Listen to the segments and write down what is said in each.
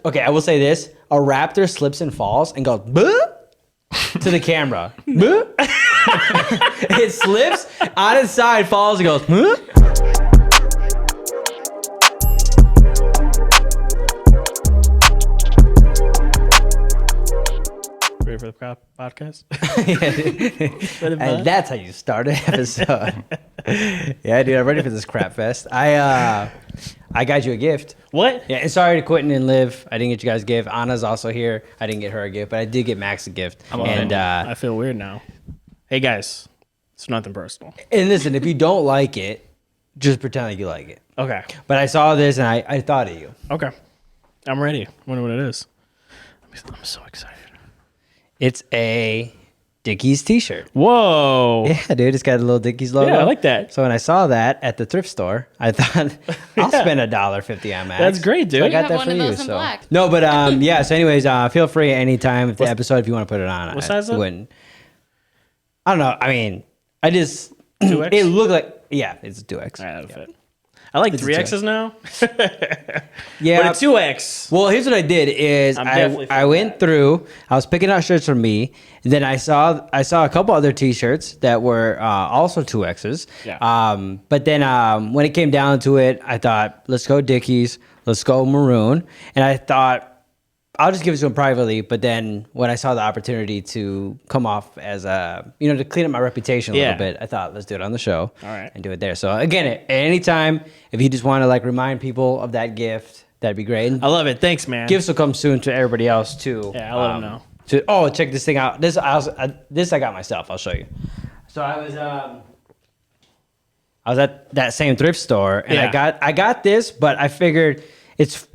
Okay, I will say this. A raptor slips and falls and goes, "Buh!" to the camera. "Buh!" It slips on its side, falls, and goes, "Huh?" Ready for the podcast? And that's how you start an episode. Yeah, dude, I'm ready for this crap fest. I got you a gift. What? Yeah, and sorry to Quentin and Liv. I didn't get you guys a gift. Anna's also here. I didn't get her a gift, but I did get Max a gift. I feel weird now. Hey guys, it's nothing personal. And listen, if you don't like it, just pretend like you like it. Okay. But I saw this and I thought of you. Okay. I'm ready. I wonder what it is. I'm so excited. It's a Dickies t-shirt. Whoa. Yeah, dude, it's got a little Dickies logo. Yeah, I like that. So when I saw that at the thrift store, I thought I'll spend $1.50 on Max. That's great, dude. So I got have that one for of you. those in black. No, but yeah. So anyways, feel free anytime if the episode if you want to put it on. What size is it? I don't know. I mean, I just 2X? it looked like it's a 2X. All right, that'll fit. I like 3Xs now. Yeah, But a 2X. Well, here's what I did is I went through. I was picking out shirts for me, and then I saw a couple other T-shirts that were also 2Xs. Yeah. But then when it came down to it, I thought, let's go Dickies, let's go maroon, and I thought I'll just give it to him privately. But then when I saw the opportunity to come off as to clean up my reputation a little bit, I thought let's do it on the show. All right. And do it there. So again, at any time, if you just want to like remind people of that gift, that'd be great. And I love it. Thanks, man. gifts will come soon to everybody else too. Yeah, I'll let them know. Check this thing out. This I got myself. I'll show you. So I was at that same thrift store and I got this, but I figured it's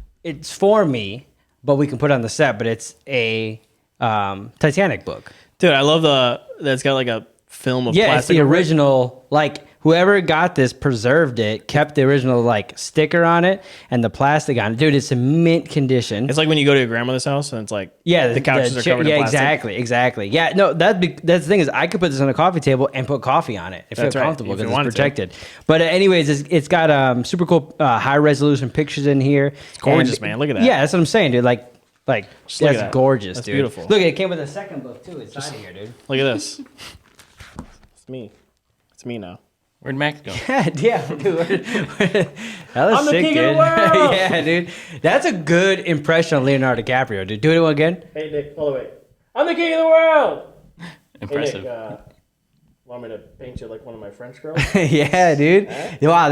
for me. But we can put it on the set, but it's a Titanic book. Dude, I love that's got like a film of plastic. It's the original, like whoever got this preserved it, kept the original like sticker on it and the plastic on it. Dude, it's in mint condition. It's like when you go to your grandmother's house and it's like the couches are covered in plastic. Exactly. Yeah, no, that's the thing is I could put this on a coffee table and put coffee on it. It feels comfortable because it's protected. But anyways, it's got super cool high resolution pictures in here. It's gorgeous, man. Look at that. Yeah, that's what I'm saying, dude. Like that's gorgeous, that's dude. Beautiful. Look, it came with a second book too. It's inside here, dude. Look at this. It's me. It's me now. Where'd Max go? Yeah, dude. That was I'm the sick, king dude. of the world! Yeah, dude. That's a good impression of Leonardo DiCaprio, dude. Do it again. Hey, Nick, hold the way. I'm the king of the world! Impressive. Hey, Nick, want me to paint you like one of my French girls? Yeah, dude. Wow,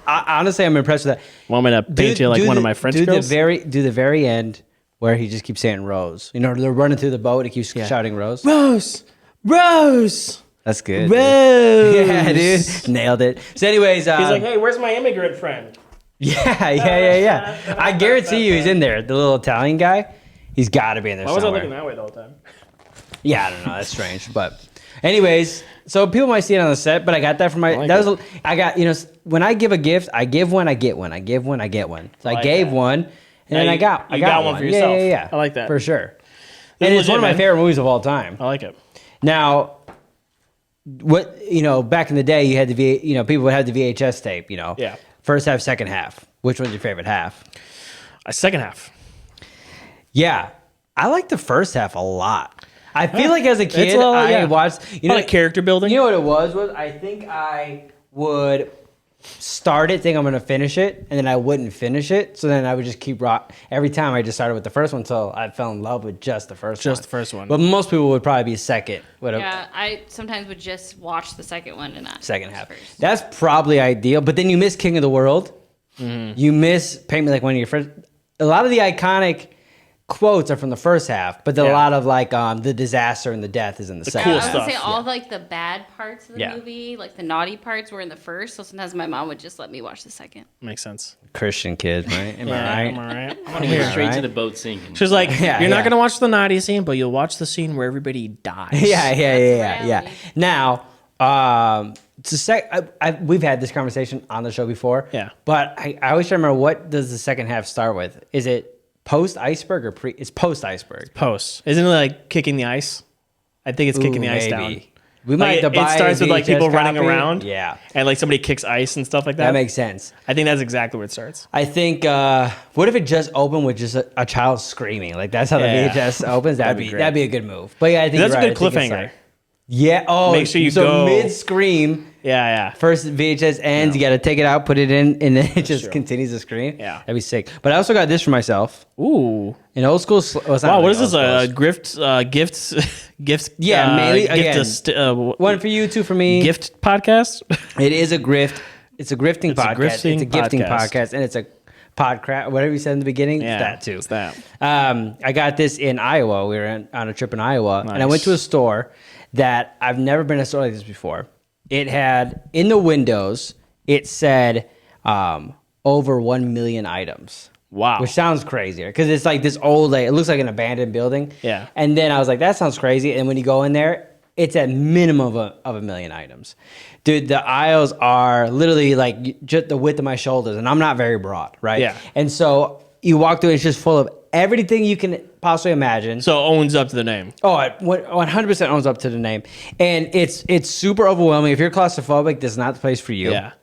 honestly, I'm impressed with that. Want me to paint you like one of my French girls? Do the very end where he just keeps saying Rose. You know, they're running through the boat. He keeps shouting Rose. Rose! Rose! That's good. Rose! Dude. Yeah, dude. Nailed it. So anyways. He's like, hey, where's my immigrant friend? Yeah. I guarantee you he's in there. The little Italian guy. He's got to be in there Why was I somewhere. looking that way the whole time? Yeah, I don't know. That's strange. But anyways, so people might see it on the set, but I got that from my... I got, when I give a gift, I give one, I get one. I give one, I get one. So I gave one, and then I got one for yourself. Yeah. I like that. For sure. And it's one of my favorite movies of all time. I like it. Now... back in the day, you had people would have the VHS tape, Yeah. First half, second half. Which was your favorite half? Second half. Yeah. I like the first half a lot. I feel like as a kid, I watched... like character building. You know what it was? I think I would start it, think I'm going to finish it, and then I wouldn't finish it. So then I would just keep every time I just started with the first one until I fell in love with just the first one. Just the first one. But most people would probably be second. Yeah, I sometimes would just watch the second one and not Second half. First. That's probably ideal. But then you miss King of the World. Mm-hmm. You miss Paint Me Like One of Your Friends. A lot of the iconic quotes are from the first half, but a lot of the disaster and the death is in the second. Cool I stuff. would say all the bad parts of the movie, like the naughty parts, were in the first. So sometimes my mom would just let me watch the second. Makes sense. Christian kids, right? Am I right? Am I right? I want to go straight to the boat sinking. She's like, you're not going to watch the naughty scene, but you'll watch the scene where everybody dies. Yeah. Now, we've had this conversation on the show before. Yeah. But I always try to remember, what does the second half start with? Is it post iceberg or pre? It's post iceberg. Post. Isn't it like kicking the ice? I think it's kicking the ice down. We might have to buy it starts a with like VHS people running copy. around. Yeah. And like somebody kicks ice and stuff like that. That makes sense. I think that's exactly where it starts. I think, what if it just opened with just a child screaming? Like that's how the Yeah. VHS opens. That'd be be great. that'd be a good move. But yeah, I think That's you're a right. good I think it's cliffhanger. like- yeah. Oh, Make sure you so go- mid scream. Yeah. First VHS ends, you got to take it out, put it in, and then it just true. continues to scream. Yeah. That'd be sick. But I also got this for myself. Ooh. An old school. Well, it's not Wow, what really is this? old school. Gifts? Yeah, mainly again. Gift One for you, two for me. gift podcast? It is a grift. It's a grifting podcast. grifting It's a gifting podcast. podcast, and it's a podcraft. Whatever you said in the beginning, Yeah, it's that too. it's that. I got this in Iowa. We were on a trip in Iowa, and I went Nice. to a store that I've never been to a store like this before. It had in the windows. It said over 1 million items. Wow. Which sounds crazier because it's like this old, like, it looks like an abandoned building. Yeah. And then I was like, that sounds crazy. And when you go in there, it's at minimum of a million items. Dude, the aisles are literally like just the width of my shoulders, and I'm not very broad, right? Yeah. And so you walk through, it's just full of everything you can possibly imagine. So it owns up to the name. Oh, it 100% owns up to the name. And it's super overwhelming. If you're claustrophobic, this is not the place for you. Yeah.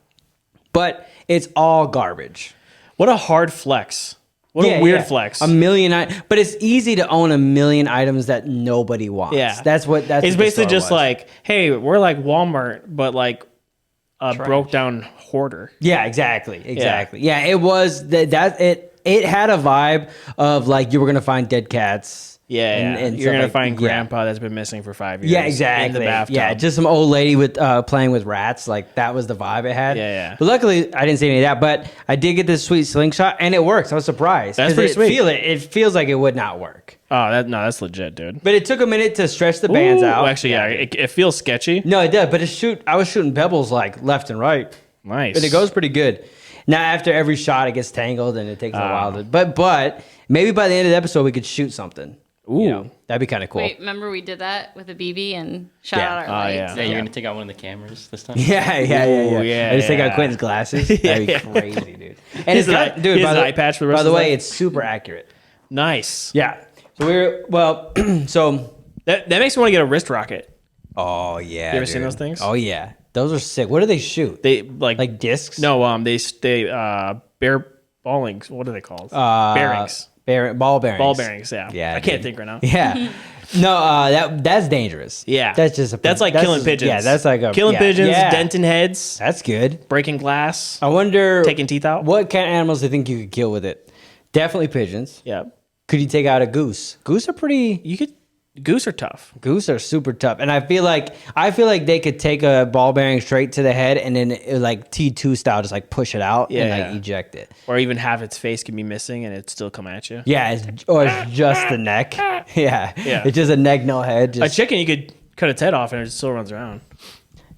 But it's all garbage. What a hard flex. What a weird flex. A million, but it's easy to own 1 million items that nobody wants. Yeah. That's what It's what the basically store just was. like, hey, we're like Walmart, but like a broke down hoarder. Yeah, exactly. Yeah, it was it had a vibe of like you were gonna find dead cats. Yeah, and you're stuff gonna like- find yeah. grandpa that's been missing for 5 years. Yeah, exactly. In the bathtub. Yeah, just some old lady with playing with rats. Like that was the vibe it had. Yeah. But luckily, I didn't see any of that. But I did get this sweet slingshot, and it works. I was surprised. That's 'Cause pretty sweet. It feels like it would not work. Oh, that's legit, dude. But it took a minute to stretch the bands Ooh, out. Actually, yeah, it feels sketchy. No, it did. But I was shooting pebbles like left and right, Nice. and it goes pretty good. Now after every shot, it gets tangled, and it takes a while to. But maybe by the end of the episode, we could shoot something. Ooh. You know, that'd be kind of cool. Wait, remember we did that with a BB and shot Yeah. out our Oh, lights? yeah. Yeah, you're gonna take out one of the cameras this time. Yeah. Ooh, yeah, I just take out yeah. Quentin's glasses. That'd be crazy, dude. And His eye- dude. his By the, eye patch for the rest by the of his way, life? it's super accurate. Nice. Yeah. So That makes me want to get a wrist rocket. Oh yeah. You ever seen those things? Oh yeah. Those are sick. What do they shoot? They like discs? No, they bear ballings. What are they called? Bearings. Ball bearings. Ball bearings. Yeah. Yeah, I can't dude. think right now. Yeah. No, that's dangerous. Yeah. That's like killing pigeons. Yeah, that's like killing pigeons, yeah. denting heads, That's good. breaking glass, I wonder taking teeth out. what kind of animals do you think you could kill with it? Definitely pigeons. Yeah. Could you take out a goose? Goose are pretty. You could. Goose are tough. Goose are super tough, and I feel like they could take a ball bearing straight to the head, and then like T2 style, just like push it out and Yeah. like eject it. Or even half its face can be missing and it still come at you. Yeah, it's just the neck. Yeah, Yeah. it's just a neck, no head. A Just chicken, you could cut its head off and it still runs around.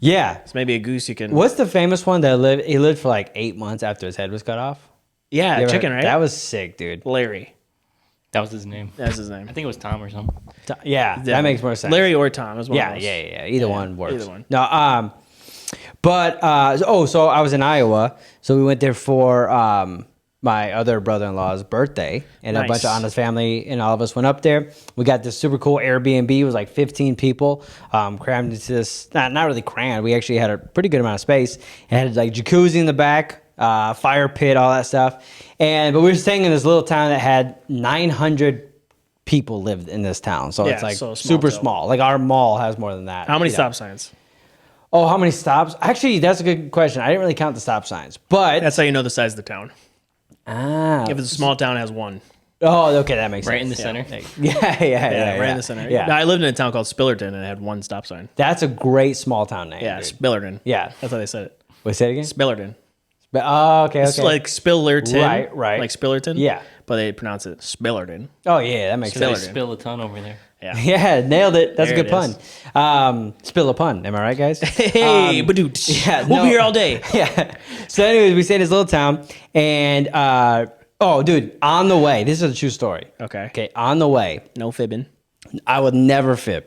yeah. So maybe a goose you can. What's the famous one that lived? He lived for like 8 months after his head was cut off. Yeah, You ever- chicken, right? That was sick, dude. Larry. That was his name. That's his name. I think it was Tom or something. Yeah, that makes more sense. Larry or Tom is one Yeah, of those. yeah. Either one works. either one. No, so I was in Iowa, so we went there for my other brother-in-law's birthday, and a Nice. bunch of Anna's family and all of us went up there. We got this super cool Airbnb. It was like 15 people crammed into this. Not really crammed. We actually had a pretty good amount of space. It had like jacuzzi in the back, fire pit, all that stuff. But we were staying in this little town that had 900 people lived in this town, so Yeah, it's like so small super town. small. Like our mall has more than that. How many you know. stop signs? Oh, how many stops? Actually, that's a good question. I didn't really count the stop signs, but That's how you know the size of the town. If it's a small town, it has one. Oh, okay, that makes Right sense. in the center. Yeah, right in the center. Yeah, No, I lived in a town called Spillerton and it had one stop sign. that's a great small town name. Yeah, dude. Spillerton. Yeah. That's how they said it. Wait, say it again. Spillerton. Oh, okay, It's okay. like Spillerton. Right. Like Spillerton. Yeah. But they pronounce it Spillerton. Oh yeah, that makes So they sense. Spillerton. spill a ton over there. Yeah. Yeah, nailed it. That's There a good it pun. Spill a pun. Am I right, guys? Hey, badooch. yeah, We'll no. be here all day. Yeah. So, anyways, we stayed in this little town, and oh, dude, on the way. This is a true story. Okay. Okay, on the way. No fibbing. I would never fib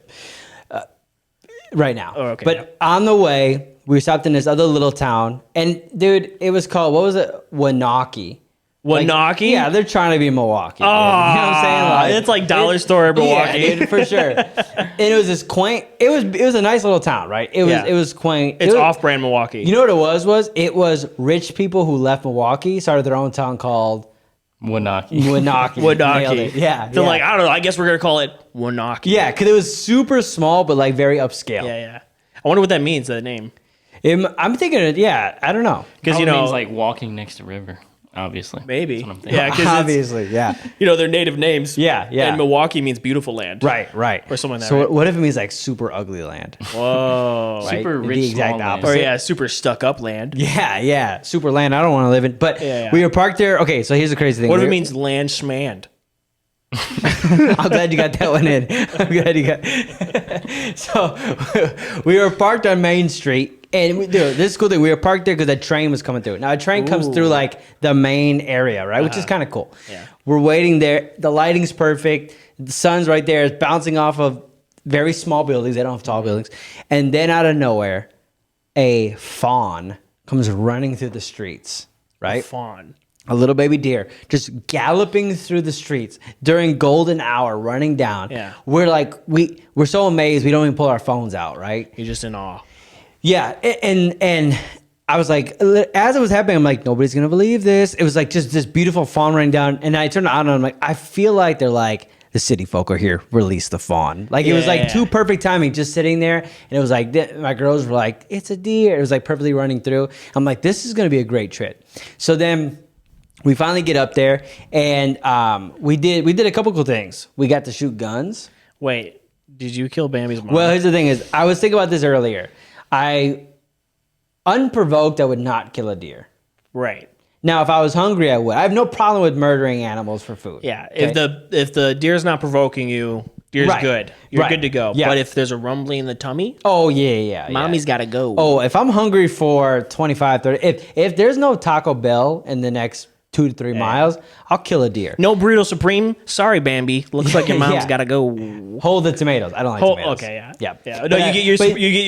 right now. Oh, okay. But on the way, we stopped in this other little town, and dude, it was called, what was it? Wanaki. Wanaki? Yeah, they're trying to be Milwaukee. Oh, dude. You know what I'm saying? it's like dollar store Milwaukee. Yeah, dude, for sure. And it was this quaint. It was a nice little town, right? It was quaint. It's It was- off-brand Milwaukee. You know what it was? It was rich people who left Milwaukee, started their own town called Wanaki. Wanaki. Nailed Wanaki. it. Yeah. They're yeah. like, I don't know. I guess we're gonna call it Wanaki. Yeah, because it was super small, but like very upscale. Yeah. I wonder what that means. That name. I'm thinking, I don't know. Because Probably means like walking next to river. Obviously, maybe. That's what I'm thinking. Yeah, because Obviously, yeah. their native names. Yeah. And Milwaukee means beautiful land. Right. Or something like that. So right? what if it means like super ugly land? Whoa. Right? Super The rich, exact small land. opposite. Or yeah, super stuck up land. Yeah. Super land I don't want to live in. But Yeah. we were parked there. Okay, so here's the crazy thing. What if We- it means land schmand? I'm glad you got that one in. I'm glad you got. So we were parked on Main Street, and this is cool thing. We were parked there because a train was coming through. Now a train comes through like the main area, right, which is kind of cool. Yeah. We're waiting there. The lighting's perfect. The sun's right there. It's bouncing off of very small buildings. They don't have tall buildings. And then out of nowhere, a fawn comes running through the streets. Right. Fawn. A little baby deer just galloping through the streets during golden hour, running down. Yeah. We're like, we're so amazed we don't even pull our phones out, right? You're just in awe. Yeah, and I was like, as it was happening, I'm like, nobody's gonna believe this. It was like just this beautiful fawn running down, and I turned on and I'm like, I feel like they're like, the city folk are here, release the fawn. Like it was like too perfect timing, just sitting there, and it was like my girls were like, it's a deer. It was like perfectly running through. I'm like, this is gonna be a great trip. So then we finally get up there, and we did a couple cool things. We got to shoot guns. Wait, did you kill Bambi's mom? Well, here's the thing: is I was thinking about this earlier. Unprovoked, I would not kill a deer. Right. Now, if I was hungry, I would. I have no problem with murdering animals for food. Yeah. Okay? If the deer's not provoking you, deer's Right. good. You're Right. good to go. Yeah. But if there's a rumbling in the tummy, Oh yeah. mommy's got to go. Oh, if I'm hungry for 25, 30, if there's no Taco Bell in the next 2 to 3 miles, I'll kill a deer. No burrito supreme. Sorry, Bambi. Looks like your mom's Yeah. got to go. Hold the tomatoes. I don't like tomatoes. Okay, yeah. Yeah. Yeah. But No, you I- get your but- you get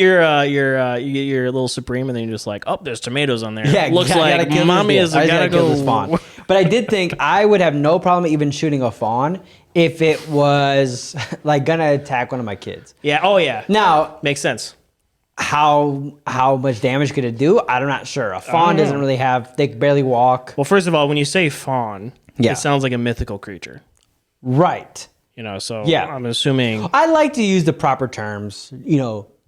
your little supreme, and then you're just like, oh, there's tomatoes on there. Yeah, Looks I gotta like kill this mommy deer. is I just gotta gotta kill go. this fawn. But I did think I would have no problem even shooting a fawn if it was like gonna attack one of my kids. Yeah. Oh yeah. Now, Makes sense. how much damage could it do? I'm not sure. A fawn doesn't really have. They can barely walk. Well, first of all, when you say fawn, Yeah. it sounds like a mythical creature. Right. So Yeah. I'm assuming. I like to use the proper terms.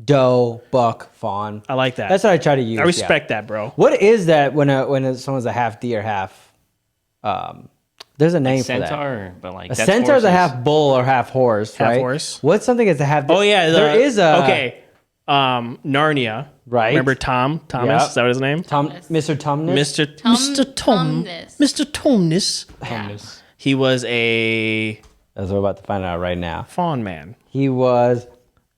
Doe, buck, fawn. I like that. That's what I try to use. I yeah. respect that, bro. What is that when someone's a half deer, half? There's a name for that. Centaur, but like A that's centaur's a horses. half bull or half horse, Half right? horse. What's something that's a half? Oh yeah, there is a okay. Narnia. Right. Remember Thomas? Yep. Is that what his name? Mr. Tumnus. Mr. Tumnus. Mr. Tumnus. Tumnus. He was a That's what we're about to find out right now. fawn man. He was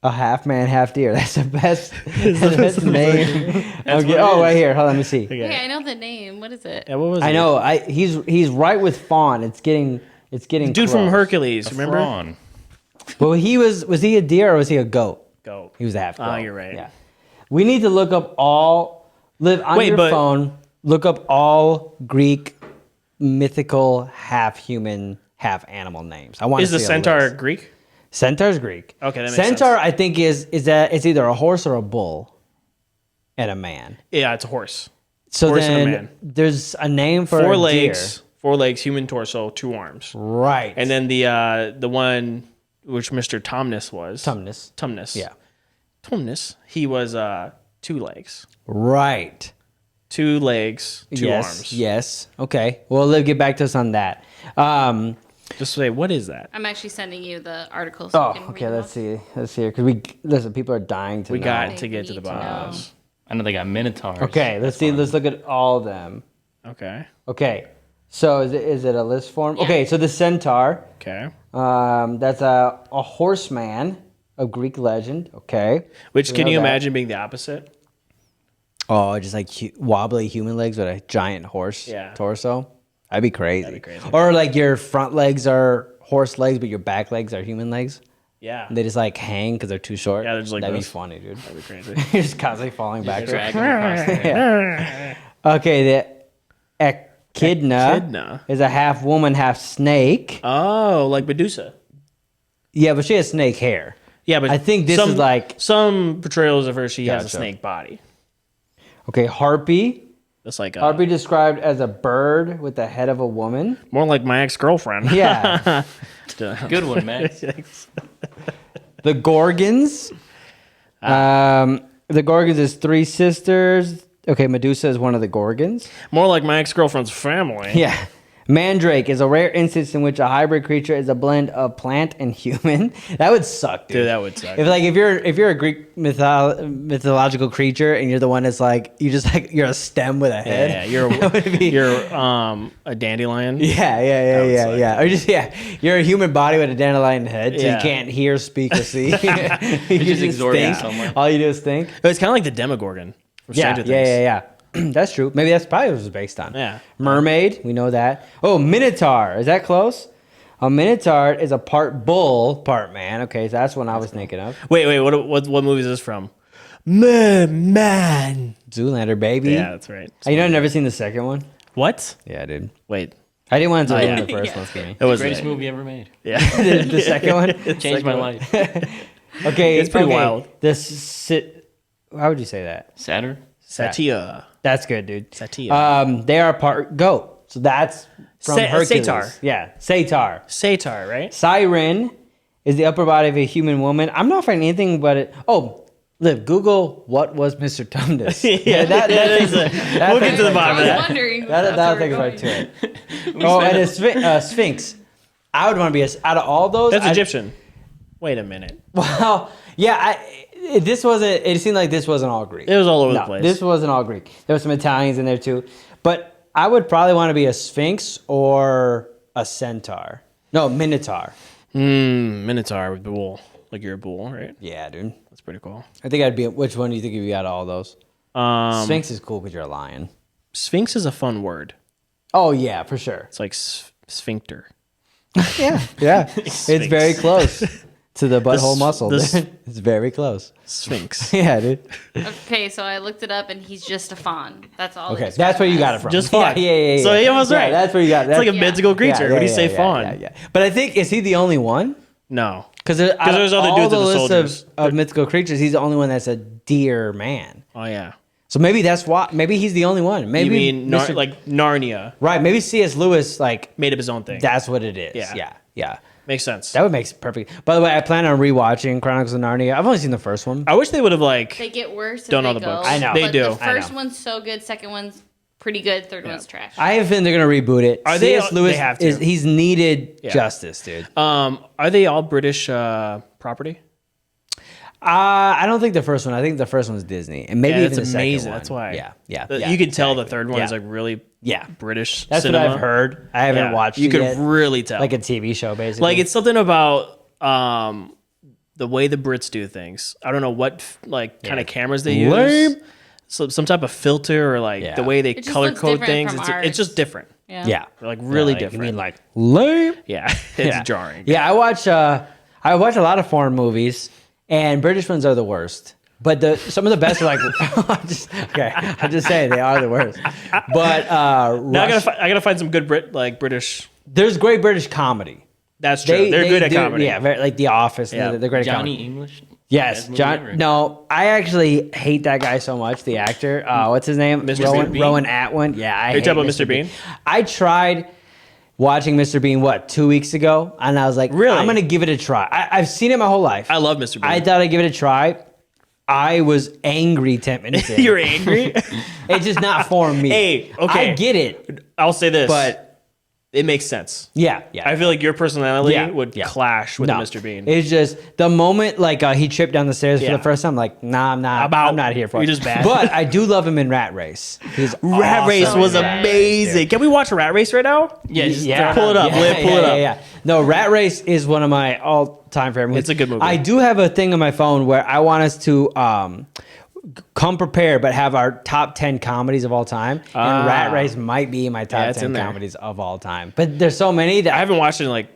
a half man, half deer. That's the best. That's the best name. That's Okay. what it Oh, right is. here. Hold on. Let me see. Okay. Yeah, I know the name. What is it? Yeah, what was I it? know. He's right with fawn. It's getting. Dude from close. Hercules, remember? Prawn. Well, was he a deer or was he a goat? Go. He was a half goat. Oh, you're right. Yeah. We need to look up all. Live on Wait, your but- phone. Look up all Greek mythical half human half animal names. I want Is to the see a centaur list. Greek? Centaur's Greek. Okay, that makes Centaur, sense. I think is that it's either a horse or a bull, and a man. Yeah, it's a horse. So Horse and a then man. there's a name for Four a legs, human torso, 2 arms. deer. Right? And then the one which Mr. Tumnus was. Tumnus. Tumnus. Yeah. Tumnus. He was 2 legs. Right. 2 legs, 2 yes. arms. Yes. Okay. Well, let's get back to us on that. Just say, what is that? I'm actually sending you the article. So Oh, you can okay. read Let's them see. Let's see here because listen. People are dying to We know. got They to get to the need to bottom of know. this. I know they got minotaurs. Okay. Let's see. Let's look at all of them. Okay. Okay. So is it a list form? Yeah. Okay. So the centaur. Okay. That's a horseman of Greek legend. Okay. Which We can know you that. imagine being the opposite? Oh, just like wobbly human legs with a giant horse Yeah. torso. That'd be crazy. That'd be crazy. Or like your front legs are horse legs, but your back legs are human legs. Yeah. And they just like hang because they're too short. Yeah, they're just like that'd be this. funny, dude. That'd be crazy. You're just constantly falling backwards. Dragging across the Okay, the Echidna. is a half woman, half snake. Oh, like Medusa. Yeah, but she has snake hair. Yeah, but I think this is like some portrayals of her. She has a Gotcha. snake body. okay. Harpy. That's like Harpy described as a bird with the head of a woman. more like my ex-girlfriend. Yeah. Good one, Max. The Gorgons. The Gorgons is 3 sisters. Okay, Medusa is one of the Gorgons. More like my ex-girlfriend's family. Yeah. Mandrake is a rare instance in which a hybrid creature is a blend of plant and human. That would suck, dude. Dude, that would suck. If you're a Greek mythological creature and you're the one that's like you're a stem with a head. Yeah, you're a dandelion. Yeah. Or just you're a human body with a dandelion head, so Yeah. you can't hear, speak, or see. you just absorb it think. somewhere. All you do is think. But it's kind of like the Demogorgon. From Stranger Things. Yeah. That's true. Maybe that's probably what it was based on. Yeah. Mermaid, we know that. Oh, Minotaur. Is that close? A Minotaur is a part bull, part man. Okay, so that's what I was thinking of. Wait. What movie is this from? Man. Zoolander, baby. Yeah, that's right. You know, I've never seen the second one. What? Yeah, dude. Wait. I didn't want to ruin yeah. the first one for me. It was Greatest movie ever made. Yeah. The second one. Changed my life. Okay, It's pretty wild. How would you say that? Saturn. Satya. That's good, dude. Satya. They are part goat, so that's from Hercules. Satyr. Yeah, Satyr. Satyr, right? Siren is the upper body of a human woman. I'm not finding anything but it. Oh, Liv, Google what was Mr. Tumnus. That is We'll get to the bottom I of was that. wondering. That'll take us right to it. Oh, and a Sphinx. I would want to be out of all those. That's Egyptian. Wait a minute. Well, yeah. This wasn't. It seemed like this wasn't all Greek. It was all over the place. This wasn't all Greek. There were some Italians in there too, but I would probably want to be a Sphinx or a centaur. No, Minotaur. Minotaur with bull. Like you're a bull, right? Yeah, dude. That's pretty cool. I think I'd be. Which one do you think you'd be out of all those? Sphinx is cool because you're a lion. Sphinx is a fun word. Oh yeah, for sure. It's like sphincter. Yeah. It's very close to the butthole muscle. the- It's very close. Sphinx. Yeah, dude. Okay, so I looked it up, and he's just a fawn. That's all. Okay, that's where you got it from. Just fawn. Yeah. So he almost right. That's where you got it. It's like a Yeah. mythical creature. What do you say, fawn? Yeah. But I think is he the only one? No. Because there's other dudes in the list soldiers. of mythical creatures, he's the only one that's a deer man. Oh yeah. So maybe that's why. Maybe he's the only one. Maybe You mean like Narnia right? Maybe C.S. Lewis made up his own thing. that's what it is. Yeah. Yeah. Makes sense. That would make perfect. By the way, I plan on rewatching Chronicles of Narnia. I've only seen the first one. I wish they would have They get worse. Don't know as the go, books. I know. They but do. The I first know. one's so good. Second one's pretty good. Third one's trash. I have a feeling they're gonna reboot it. Are they- C.S. Lewis they have to. he's needed Yeah. justice, dude. Are they all British property? I don't think the first one. I think the first one's Disney, and maybe Yeah, even it's the amazing. second one. That's why. Yeah. You can tell the exactly. third one is Yeah. like really Yeah. British. That's cinema. what I've heard. I haven't Yeah. watched. You it could yet. really tell. like a TV show, basically. Like it's something about the way the Brits do things. I don't know what kind of cameras they use. Lame. So some type of filter or like Yeah. the way they It just color looks code different things. from It's ours. just different. yeah, They're like really Like, different. You mean like lame? yeah, it's jarring. Yeah, I watch a lot of foreign movies, and British ones are the worst. But some of the best are like, I'm just saying they are the worst. But Now I gotta find some good British. there's great British comedy. That's true. They're good at comedy. Yeah, like The Office. Yeah. They're great at Johnny comedy. English. Yes, Best movie John. ever. No, I actually hate that guy so much. The actor. What's his name? Mr. Bean? Rowan Atwin. Yeah, I Are you hate talking about Mr. Bean? I tried watching Mr. Bean 2 weeks ago, and I was like, Really? I'm gonna give it a try. I've seen it my whole life. I love Mr. Bean. I thought I'd give it a try. I was angry 10 minutes in. You're angry. It's just not for me. Hey, okay. I get it, I'll say this, but it makes sense. yeah. I feel like your personality Yeah, would yeah. clash with No, Mr. Bean. It's just the moment he tripped down the stairs for Yeah. the first time. Like, nah, I'm not. I'm not here for You're it. just bad. But I do love him in Rat Race. He's Rat awesome Race was in Rat Race, amazing. dude. Can we watch a Rat Race right now? Yeah, just Yeah, Pull it up, Liv, pull it up. Yeah. No, Rat Race is one of my all-time favorite movies. It's a good movie. I do have a thing on my phone where I want us to come prepared, but have our top 10 comedies of all time. And Rat Race might be in my top it's 10 in there. comedies of all time. But there's so many that I haven't watched it in like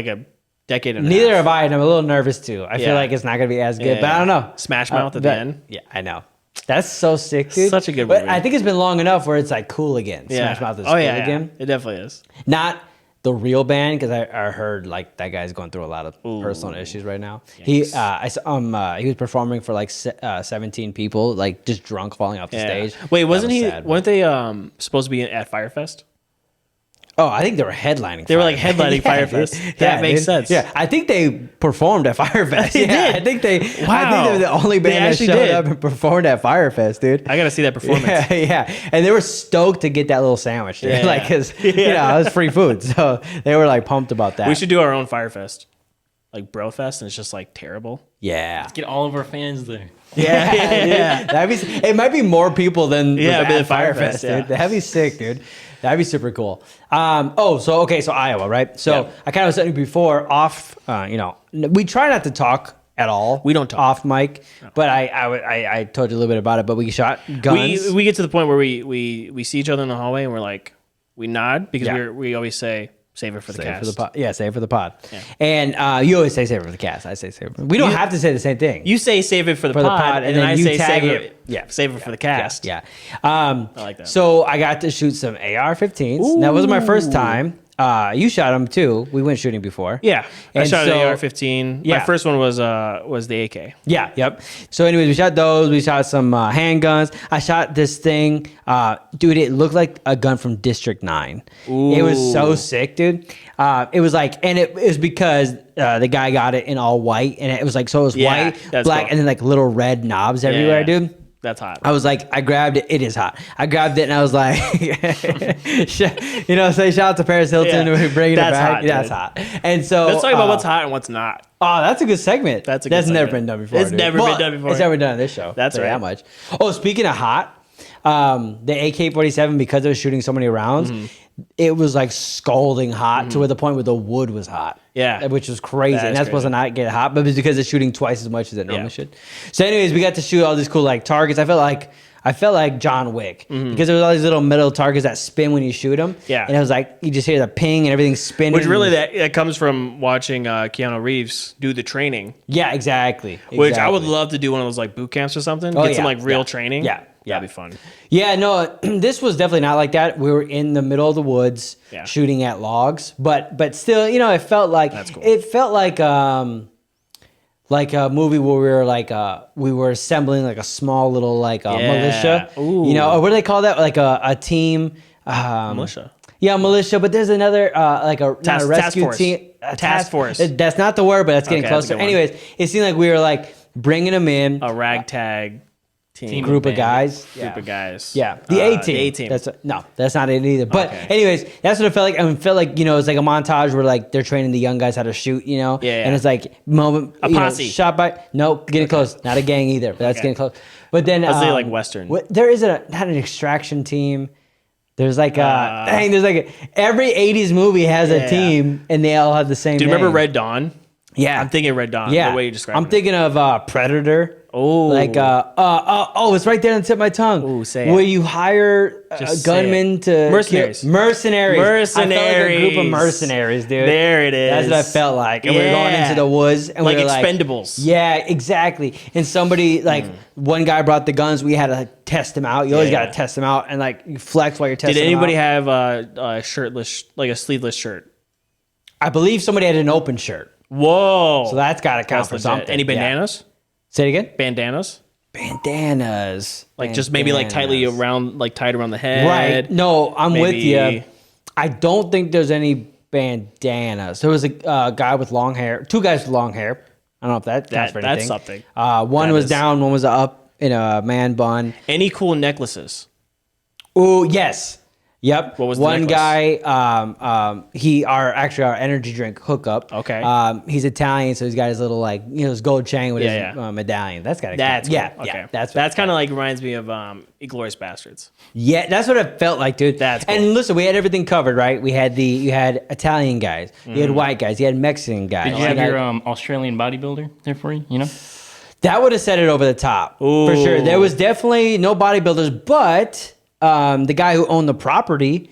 a decade and a neither half. have I, and I'm a little nervous too. I Yeah. feel like it's not going to be as good, Yeah, but I don't yeah. know. Smash Mouth at the but- end. Yeah, I know. That's so sick, dude. Such a good But movie. I think it's been long enough where it's like cool again. Smash Mouth is cool again. It definitely is. Not the real band, because I heard like that guy's going through a lot of personal issues right now. He was performing for like 17 people, like just drunk, falling off the stage. Wait, That wasn't was he? sad, Weren't they supposed to be at Firefest? Oh, I think they were headlining. They were like headlining Yeah, Firefest. dude. That makes sense. Yeah, I think they performed at Firefest. They Yeah, did. I think they. I think Wow. they were the only They band that actually showed did. up and performed at Firefest, dude. I gotta see that performance. Yeah, and they were stoked to get that little sandwich, dude. Yeah. Like, cause you know it was free food, so they were like pumped about that. We should do our own Firefest, like Brofest, and it's just like terrible. Yeah. Get all of our fans there. Yeah. That'd be. It might be more people than Yeah, was it'd be at the Firefest, Firefest, yeah. dude. That'd be sick, dude. That'd be super cool. So Iowa, right? So Yeah. I kind of was saying before off. We try not to talk at all. We don't talk. off mic, but I told you a little bit about it. But we shot guns. We get to the point where we see each other in the hallway and we're like, we nod because Yeah. we always say save it for the Save cast. for the pod. Yeah, save for the pod. And you always say save it for the cast. I say save it. We don't have to say the same thing. You say save it for the, For the pod, pod, and then I you say tag save it. it. Yeah. Save it for the cast. Yeah. I like that. So I got to shoot some AR-15s. That wasn't my first time. You shot them too. We went shooting before. Yeah, I And shot so- an AR-15. Yeah. My first one was the AK. Yeah. Yep. So, anyways, we shot those. We shot some handguns. I shot this thing, dude. It looked like a gun from District 9. It was so sick, dude. It was like, and it was because the guy got it in all white, and it was like, so it was Yeah, white, that's black, cool. and then like little red knobs everywhere, yeah. dude. That's hot. I was like, I grabbed it. It is hot. I grabbed it and I was like, say shout out to Paris Hilton. Yeah. We're bringing it That's back. hot, That's dude. hot. And so Let's talk about what's hot and what's not. Oh, that's a good segment. That's a good never segment. been done before. It's dude. never been done before. It's never been done on this show. That's I'll tell you right. that much. Oh, speaking of hot, the AK-47, because it was shooting so many rounds, it was like scalding hot to where the point where the wood was hot. Yeah. Which was crazy. That And is that's supposed to not get hot, but it's because it's shooting twice as much as it normally Yeah. should. So anyways, we got to shoot all these cool like targets. I felt like John Wick because there was all these little metal targets that spin when you shoot them. Yeah. And it was like, you just hear the ping and everything's spinning. Which really that comes from watching Keanu Reeves do the training. Yeah, exactly. Which I would love to do one of those like boot camps or something. Oh, Get some yeah, like real yeah, training. yeah. That'd be fun. Yeah, no, this was definitely not like that. We were in the middle of the woods Yeah. shooting at logs, but still, it felt like That's cool. it felt like a movie where we were assembling like a small little militia. Ooh. Or what do they call that? Like a team Militia. Yeah, militia, but there's another not a Task rescue force. team. Task force. That's not the word, but that's getting Okay, that's a closer. good one. Anyways, it seemed like we were like bringing them in. A ragtag team. Group of band. guys. Group of guys. Yeah, the A team. The A team. That's not it either. But Okay. anyways, that's what it felt like. I felt like it's like a montage where like they're training the young guys how to shoot. Yeah. And it's like moment A posse. shot by. Nope, getting close. Not a gang either, but that's Okay. getting close. But then Let's say like Western. There is not an extraction team. There's like every 80s movie has a Yeah. team and they all have the same. Do you remember name. Red Dawn? Yeah, I'm thinking Red Dawn. Yeah, The way you described I'm it. thinking of Predator. Oh. Like it's right there on the tip of my tongue. Ooh, say it. Where you hire Just say gunmen it. to Mercenaries. Mercenaries. I felt like a group of Mercenaries. mercenaries, dude. There it is. That's what I felt like. And we were going Yeah. into the woods and Like we were Expendables. yeah, exactly. And somebody one guy brought the guns. We had to test them out. You always Yeah. got to test them out and like you flex while you're testing. Did anybody them out. have a shirtless, like a sleeveless shirt? I believe somebody had an open shirt. Whoa. So that's got to count That's for legit. something. Any Yeah. bananas? Say it again. Bandanas? Bandanas. Like just maybe like tightly Bandanas. around, like tied around the head. Right. No, I'm with Maybe- you. I don't think there's any bandanas. There was a guy with long hair, two guys with long hair. I don't know if that counts for anything. That's something. One That was is. down, one was up in a man bun. Any cool necklaces? Oh, yes. Yep. What was the one necklace? guy? Our energy drink hookup. Okay. He's Italian, so he's got his little his gold chain with Yeah, his yeah. Medallion. That's got to That's yeah, cool. Okay. yeah. That's kind of like reminds me of Inglourious Bastards. Yeah, that's what it felt like, dude. That's cool. And listen, we had everything covered, right? You had Italian guys, you had white guys, you had Mexican guys. Did you have your Australian bodybuilder there for you? You know? That would have set it over the top for Ooh. sure. There was definitely no bodybuilders, but the guy who owned the property,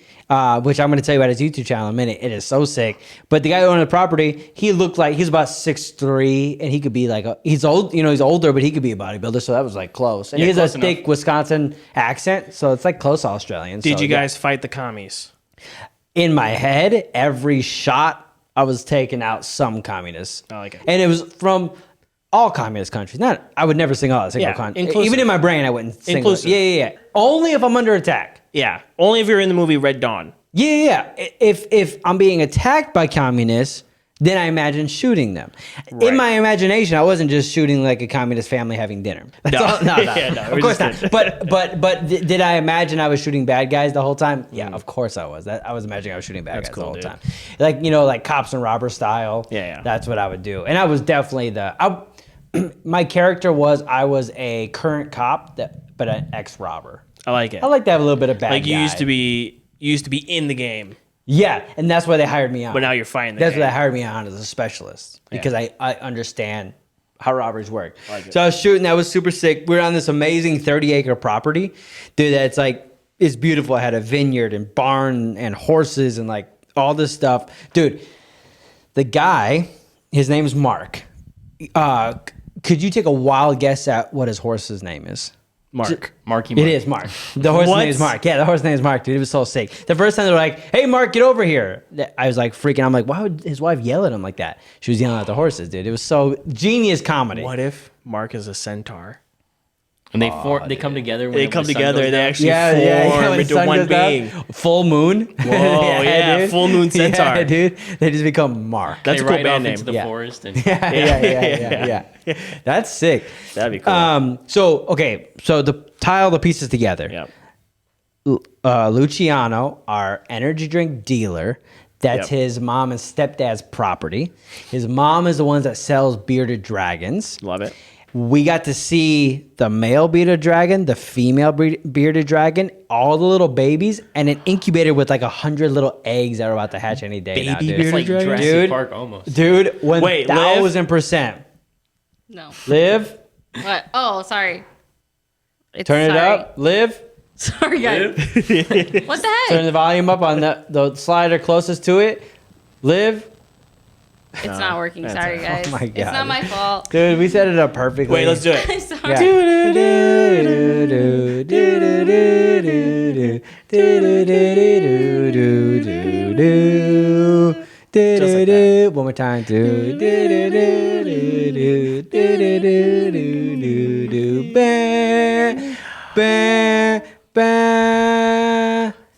which I'm going to tell you about his YouTube channel in a minute. It is so sick. But the guy who owned the property, he looked like he's about 6'3", and he could be like he's old, he's older, but he could be a bodybuilder. So that was like close. And he has a thick Wisconsin accent, so it's like close to Australian. Did you guys fight the commies? In my head, every shot I was taking out some communists. I like it. And it was from all communist countries. I would never single out a single country. Inclusive. Even in my brain, I wouldn't single Inclusive. Yeah. Only if I'm under attack. Yeah, only if you're in the movie Red Dawn. Yeah. If I'm being attacked by communists, then I imagine shooting them. Right. In my imagination, I wasn't just shooting like a communist family having dinner. That's No. all- no, Yeah, no, of course not. But did I imagine I was shooting bad guys the whole time? Yeah, of course I was. I was imagining I was shooting bad guys cool, the whole dude. time. Like cops and robbers style. Yeah. That's what I would do. And I was definitely my character was I was a current cop but an ex-robber. I like it. I like to have a little bit of bad Like you guy. used to be in the game, Yeah, and that's why they hired me on. but now you're fighting the That's game. what they hired me on as a specialist because I understand how robberies work. Like it. So I was shooting. That was super sick. We were on this amazing 30-acre property, dude. That's like it's beautiful. I had a vineyard and barn and horses and like all this stuff, dude. The guy, his name is Mark. Could you take a wild guess at what his horse's name is? Marky It is Mark. The horse's What? name is Mark. Yeah, the horse's name is Mark, dude. It was so sick. The first time they were like, "Hey, Mark, get over here." I was like freaking. I'm like, why would his wife yell at him like that? She was yelling at the horses, dude. It was so genius comedy. What if Mark is a centaur? And they come together. They come together. They actually Yeah, form when the into sun one goes down, being. full moon. Whoa, yeah, dude. full moon centaur. Yeah, dude. They just become Mark. That's They a cool ride band off name. into the Yeah. forest. And Yeah. That's sick. That'd be cool. So to tile the pieces together. Yep. Luciano, our energy drink dealer, that's Yep. his mom and stepdad's property. His mom is the one that sells bearded dragons. Love it. We got to see the male bearded dragon, the female bearded dragon, all the little babies, and an incubator with like 100 little eggs that are about to hatch any day now, Baby dude. bearded It's like dragon? Jurassic Dude. Park almost. Dude, Wait, 1,000%. No. Live, What? Oh, sorry. turn it Sorry. up. Live, Sorry, guys. What the heck? turn the volume up on the slider closest to it. Live. It's not working. That's Sorry, all guys. Oh my It's God. not my fault. Dude, we set it up perfectly. Wait, let's do I'm it. sorry. One more time.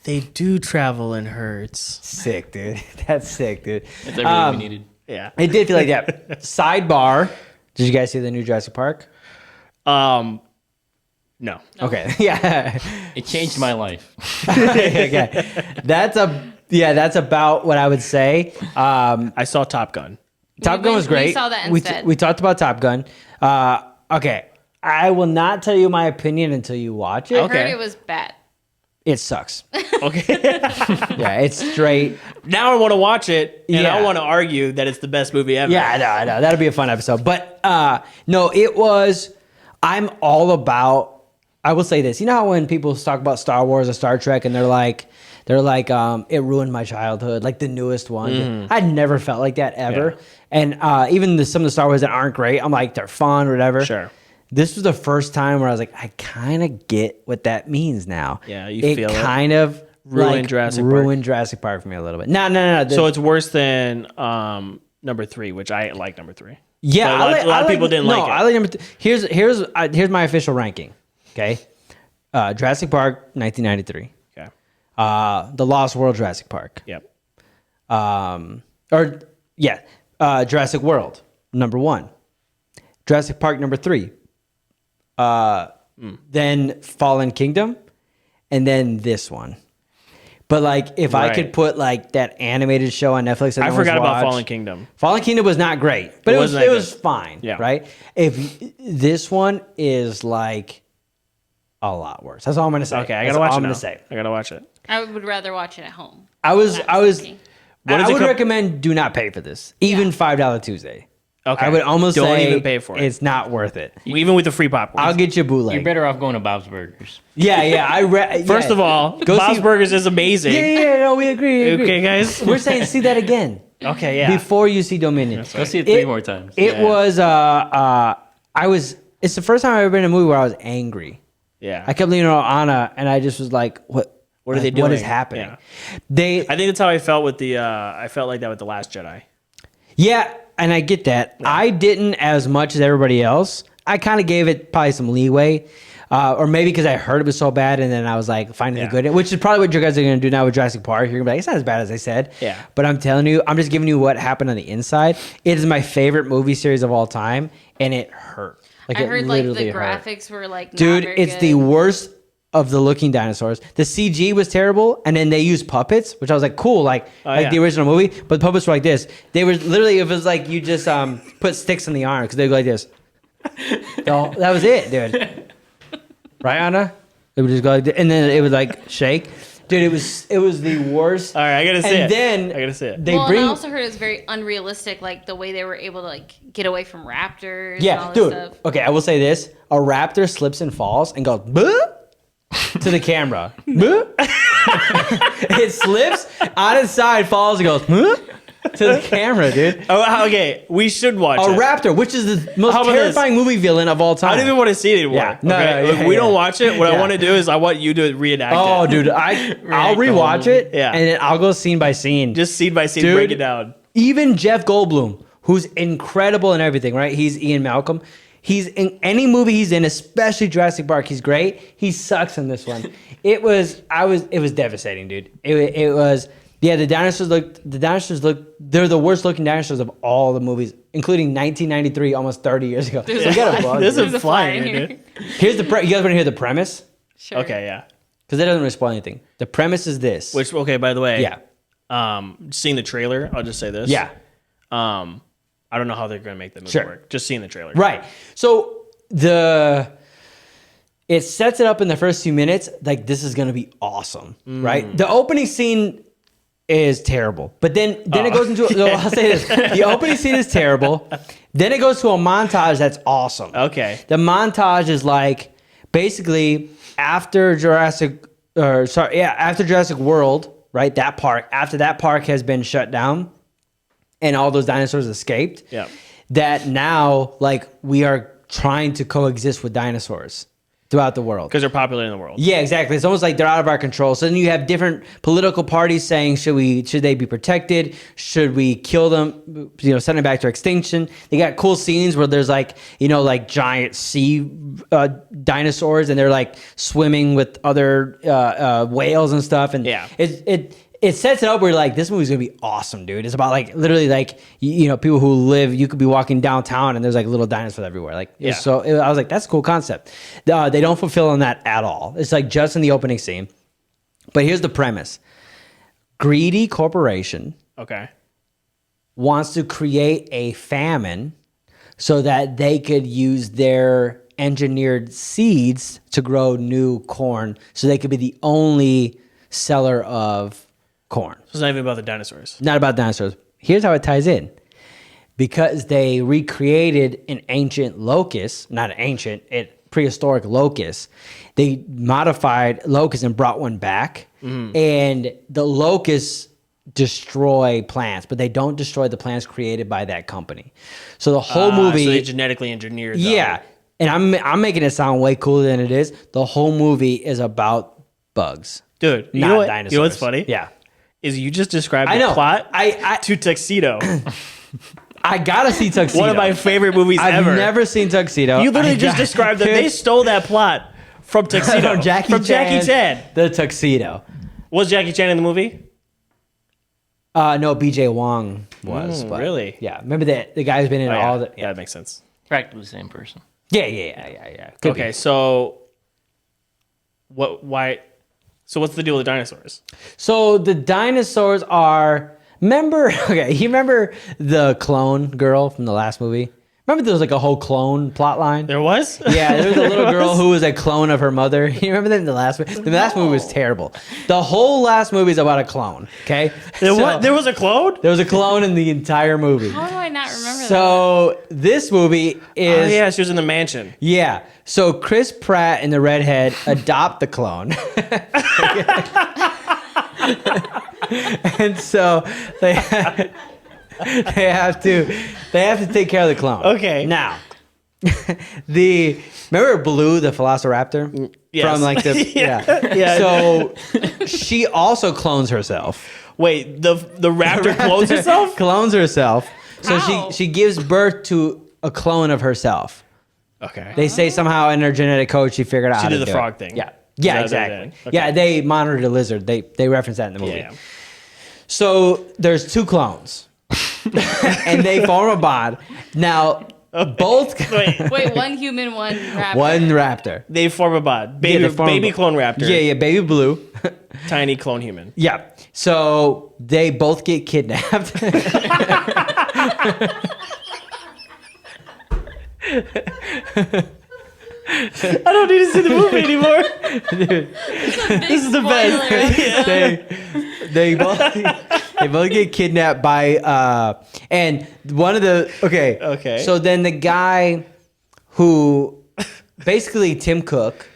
They do travel in herds. Sick, dude. That's sick, dude. That's everything we needed. Yeah. It did feel like that. Sidebar. Did you guys see the new Jurassic Park? No. Okay. Yeah. It changed my life. Okay. That's about what I would say. I saw Top Gun. Top Gun was great. We saw that We instead. we talked about Top Gun. Okay. I will not tell you my opinion until you watch it. I Okay. heard it was bad. It sucks. Okay. Yeah, it's straight. Now I want to watch it, and Yeah. I want to argue that it's the best movie ever. Yeah, I know. That'll be a fun episode. But no, it was. I'm all about. I will say this. You know how when people talk about Star Wars or Star Trek, and they're like, it ruined my childhood, like the newest one. I never felt like that ever. Yeah. And even some of the Star Wars that aren't great, I'm like, they're fun, whatever. Sure. This was the first time where I was like, I kind of get what that means now. Yeah, you feel it. kind of Ruined Jurassic Park. ruined Jurassic Park for me a little bit. No. So it's worse than number 3, which I like number 3. Yeah, But a lot of people didn't like it. I like number. Here's my official ranking. Okay, Jurassic Park, 1993. Okay. The Lost World, Jurassic Park. Yep. Jurassic World, number 1. Jurassic Park, number 3. Then Fallen Kingdom, and then this one. But like, if I Right. could put like that animated show on Netflix, that I no one's forgot about watched- Fallen Kingdom. Fallen Kingdom was not great, but it was wasn't that good. fine. Yeah. Right. If this one is like a lot worse. That's all I'm gonna say. Okay, I That's gotta watch all it I'm now. gonna say. I gotta watch it. I would rather watch it at home. I was What does I it would come- recommend do not pay for this. Even $5 Tuesday. Okay. I would almost Don't say even pay for it. it's not worth it. Even with the free popcorn. I'll get you a bootleg. You're better off going to Bob's Burgers. Yeah. First of all, Go Bob's see- Burgers is amazing. Yeah, no, we agree. Okay, guys. We're saying see that again Okay, yeah. before you see Dominion. Go see it 3 more times. It was it's the first time I've ever been in a movie where I was angry. Yeah. I kept leaning on Anna and I just was like, what What are they What is doing? happening? Yeah. I think that's how I felt with the. I felt like that with The Last Jedi. Yeah, and I get that. I didn't as much as everybody else. I kind of gave it probably some leeway. Or maybe because I heard it was so bad and then I was like finding the good in it, which is probably what you guys are going to do now with Jurassic Park. You're going to be like, it's not as bad as I said. Yeah. But I'm telling you, I'm just giving you what happened on the inside. It is my favorite movie series of all time, and it hurt. Like, I it heard like the literally hurt. graphics were like not Dude, very it's good. the worst of the looking dinosaurs. The CG was terrible, and then they used puppets, which I was like, cool, like the original movie. But the puppets were like this. They were literally, it was like you just put sticks in the arm because they go like this. That was it, dude. Right, Anna? It would just go like this, and then it would like shake. Dude, it was the worst. All right, I gotta see it. And then I gotta see it. they Well, bring. and I also heard it was very unrealistic, like the way they were able to like get away from raptors. and Yeah, all dude. This stuff. Okay, I will say this: a raptor slips and falls and goes "Buh!" to the camera. "Buh!" It slips on its side, falls, and goes "Buh!" to the camera, dude. Oh, okay. We should watch A it. raptor, which is the most How about this? terrifying movie villain of all time. I don't even want to see it anymore. Yeah. No, okay? no, If yeah, we yeah. don't watch it, what I Yeah. want to do is I want you to reenact Oh, it. dude, I'll rewatch it, Yeah. and then I'll go scene by scene. Just scene by scene, Dude. break it down. Even Jeff Goldblum, who's incredible in everything, right? He's Ian Malcolm. He's in any movie he's in, especially Jurassic Park. He's great. He sucks in this one. It was devastating, dude. It was. Yeah, the dinosaurs look. They're the worst looking dinosaurs of all the movies, including 1993, almost 30 years ago. So you got a bug. This dude. is There's a flying, fly in here, here. dude. Here's the. You guys want to hear the premise? Sure. Okay, yeah. Because that doesn't really spoil anything. The premise is this. Which, okay, by the way, Yeah. seeing the trailer, I'll just say this. Yeah. I don't know how they're going to make the movie Sure. work. Just seeing the trailer. Right. So it sets it up in the first few minutes like this is going to be awesome, right? The opening scene is terrible. But then it goes into I'll say this. The opening scene is terrible. Then it goes to a montage that's awesome. Okay. The montage is like basically after Jurassic World, right? That park, after that park has been shut down and all those dinosaurs escaped. Yeah. That now like we are trying to coexist with dinosaurs throughout the world. Because they're popular in the world. Yeah, exactly. It's almost like they're out of our control. So then you have different political parties saying, should they be protected? Should we kill them? Send them back to extinction. They got cool scenes where there's like giant sea dinosaurs and they're like swimming with other whales and stuff. And Yeah. it sets it up where like this movie's gonna be awesome, dude. It's about like literally like people who live. You could be walking downtown and there's like little dinosaurs everywhere. Like I was like, that's a cool concept. They don't fulfill on that at all. It's like just in the opening scene. But here's the premise: greedy corporation Okay. wants to create a famine so that they could use their engineered seeds to grow new corn, so they could be the only seller of corn. So it's not even about the dinosaurs. Not about dinosaurs. Here's how it ties in. Because they recreated an ancient locust, not an ancient, prehistoric locust. They modified locust and brought one back. And the locusts destroy plants, but they don't destroy the plants created by that company. So the whole movie... So they genetically engineered them. Yeah. And I'm making it sound way cooler than it is. The whole movie is about bugs. Dude, you Not know what? dinosaurs. You know what's funny? Yeah. Is you just described I the know. plot I to Tuxedo. I gotta see Tuxedo. One of my favorite movies I've ever. never seen Tuxedo. You literally I just got- described that they stole that plot from Tuxedo. From Jackie Chan. The Tuxedo. Was Jackie Chan in the movie? No, BJ Wong was. but really? Yeah. Remember the guy who's been in all the. Yeah, that makes sense. Practically the same person. Yeah. Could Okay, be. so why? So what's the deal with the dinosaurs? So the dinosaurs are. Remember? Okay, you remember the clone girl from the last movie? Remember there was like a whole clone plot line? There was? Yeah, there was a little girl who was a clone of her mother. You remember that in the last movie? The last movie was terrible. The whole last movie is about a clone, okay? There was a clone? There was a clone in the entire movie. How do I not remember that? So this movie is... Oh, yeah, she was in the mansion. Yeah. So Chris Pratt and the redhead adopt the clone. And so they have to take care of the clone. Okay. Now, remember Blue, the Velociraptor? Yes. From like the Yeah. So she also clones herself. Wait, the raptor clones herself? Clones herself. So How? she gives birth to a clone of herself. Okay. They say somehow in her genetic code she figured out how did to the do frog it. thing. Yeah. Is Yeah, that what they exactly. did? Okay. Yeah, they monitored a lizard. They reference that in the movie. Yeah. So there's two clones. And they form a bond. Now, both Wait, one human, one raptor. one raptor. They form a bond. Yeah, they form a Baby bond. clone raptor. Yeah, baby blue. Tiny clone human. Yeah. So they both get kidnapped. I don't need to see the movie anymore. This is the best. they both get kidnapped by and one of the Okay. So then the guy who basically Tim Cook,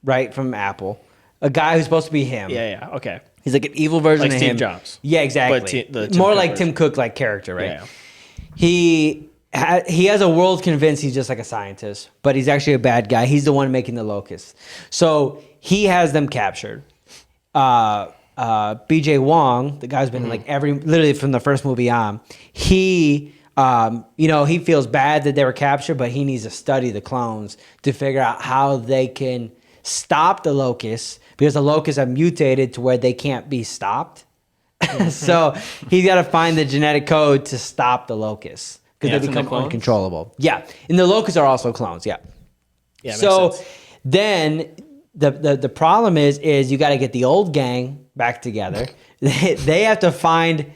right, from Apple, a guy who's supposed to be him. Yeah. Okay. He's like an evil version Like of Steve him. Jobs. Yeah, exactly. But the Tim More Cook like version. Tim Cook like character, right? Yeah. He has a world convinced he's just like a scientist, but he's actually a bad guy. He's the one making the locusts. So he has them captured. BJ Wong, the guy's been in like literally from the first movie on, he he feels bad that they were captured, but he needs to study the clones to figure out how they can stop the locusts, because the locusts have mutated to where they can't be stopped. So he's got to find the genetic code to stop the locusts, because they That's in the become clones? uncontrollable. Yeah, and the locusts are also clones. Yeah. Yeah. So Makes sense. then the problem is you got to get the old gang back together. They have to find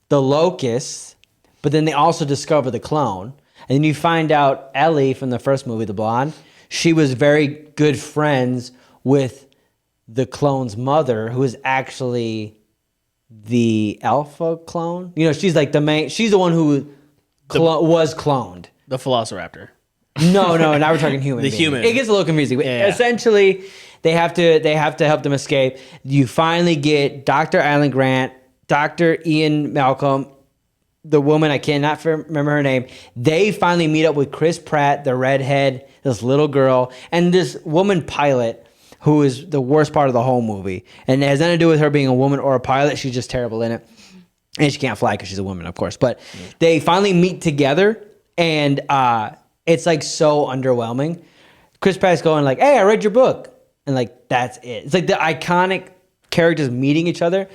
the locusts, but then they also discover the clone. And then you find out Ellie from the first movie, the blonde, she was very good friends with the clone's mother, who is actually the alpha clone. She's like the main. She's the one who was cloned. The Velociraptor. No, now we're talking human. The being. human. It gets a little confusing. But Yeah. essentially, they have to help them escape. You finally get Dr. Alan Grant, Dr. Ian Malcolm, the woman, I cannot remember her name. They finally meet up with Chris Pratt, the redhead, this little girl, and this woman pilot, who is the worst part of the whole movie. And it has nothing to do with her being a woman or a pilot. She's just terrible in it. And she can't fly because she's a woman, of course. But they finally meet together, and it's like so underwhelming. Chris Pratt's going like, "Hey, I read your book," and like that's it. It's like the iconic characters meeting each other,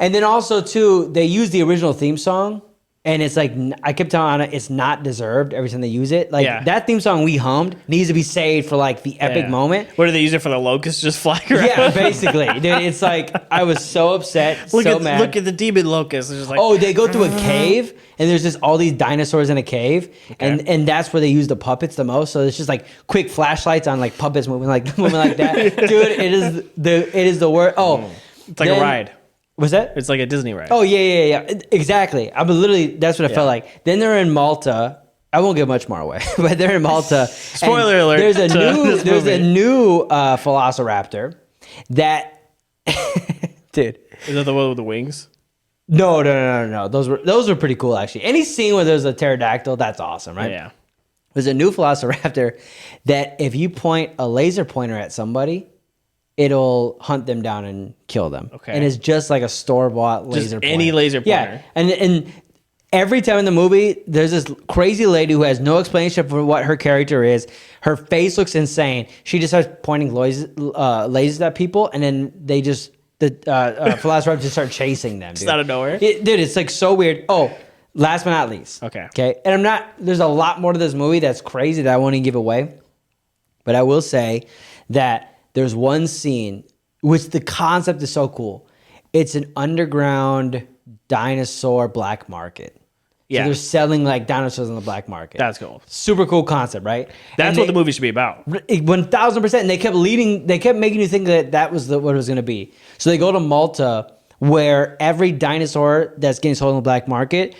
and then also too, they use the original theme song, and it's like I kept telling Anna, it's not deserved every time they use it. Like that theme song we hummed needs to be saved for like the epic moment. What do they use it for? The locusts just flying around? Yeah, basically, dude. It's like I was so upset, mad. Look at the demon locusts. It's just like, Oh, they go through a cave, and there's just all these dinosaurs in a cave, and that's where they use the puppets the most. So it's just like quick flashlights on like puppets moving like that, dude. It is the worst. Oh, it's like a ride. Was that? It's like a Disney ride. Oh yeah, exactly. I'm literally that's what it felt like. Then they're in Malta. I won't give much more away, but they're in Malta. Spoiler alert There's a to new this movie. Velociraptor that dude. Is that the one with the wings? No. Those were pretty cool actually. Any scene where there's a pterodactyl, that's awesome, right? Yeah. There's a new Velociraptor that if you point a laser pointer at somebody, it'll hunt them down and kill them. Okay. And it's just like a store-bought laser pointer. any laser pointer. Yeah. And every time in the movie, there's this crazy lady who has no explanation for what her character is. Her face looks insane. She just starts pointing lasers at people, and then the Velociraptor just start chasing them. Dude. Just out of nowhere? Dude, it's like so weird. Oh, last but not least. Okay. And there's a lot more to this movie that's crazy that I won't even give away. But I will say that there's one scene, which the concept is so cool. It's an underground dinosaur black market. Yeah. So they're selling like dinosaurs on the black market. That's cool. Super cool concept, right? That's And what the movie should be about. 1000%. And they kept making you think that was what it was going to be. So they go to Malta, where every dinosaur that's getting sold on the black market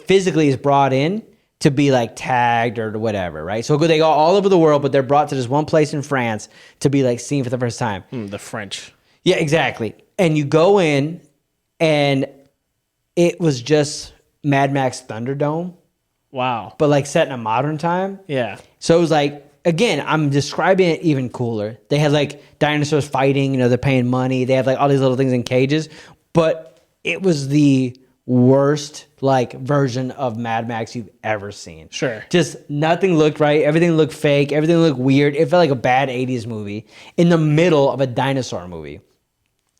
physically is brought in to be like tagged or whatever, right? So they go all over the world, but they're brought to this one place in France to be like seen for the first time. The French. Yeah, exactly. And you go in, and it was just Mad Max Thunderdome, Wow. but like set in a modern time. Yeah. So it was like, again, I'm describing it even cooler. They had like dinosaurs fighting, they're paying money. They have like all these little things in cages, but it was the worst like version of Mad Max you've ever seen. Sure. Just nothing looked right. Everything looked fake. Everything looked weird. It felt like a bad 80s movie in the middle of a dinosaur movie.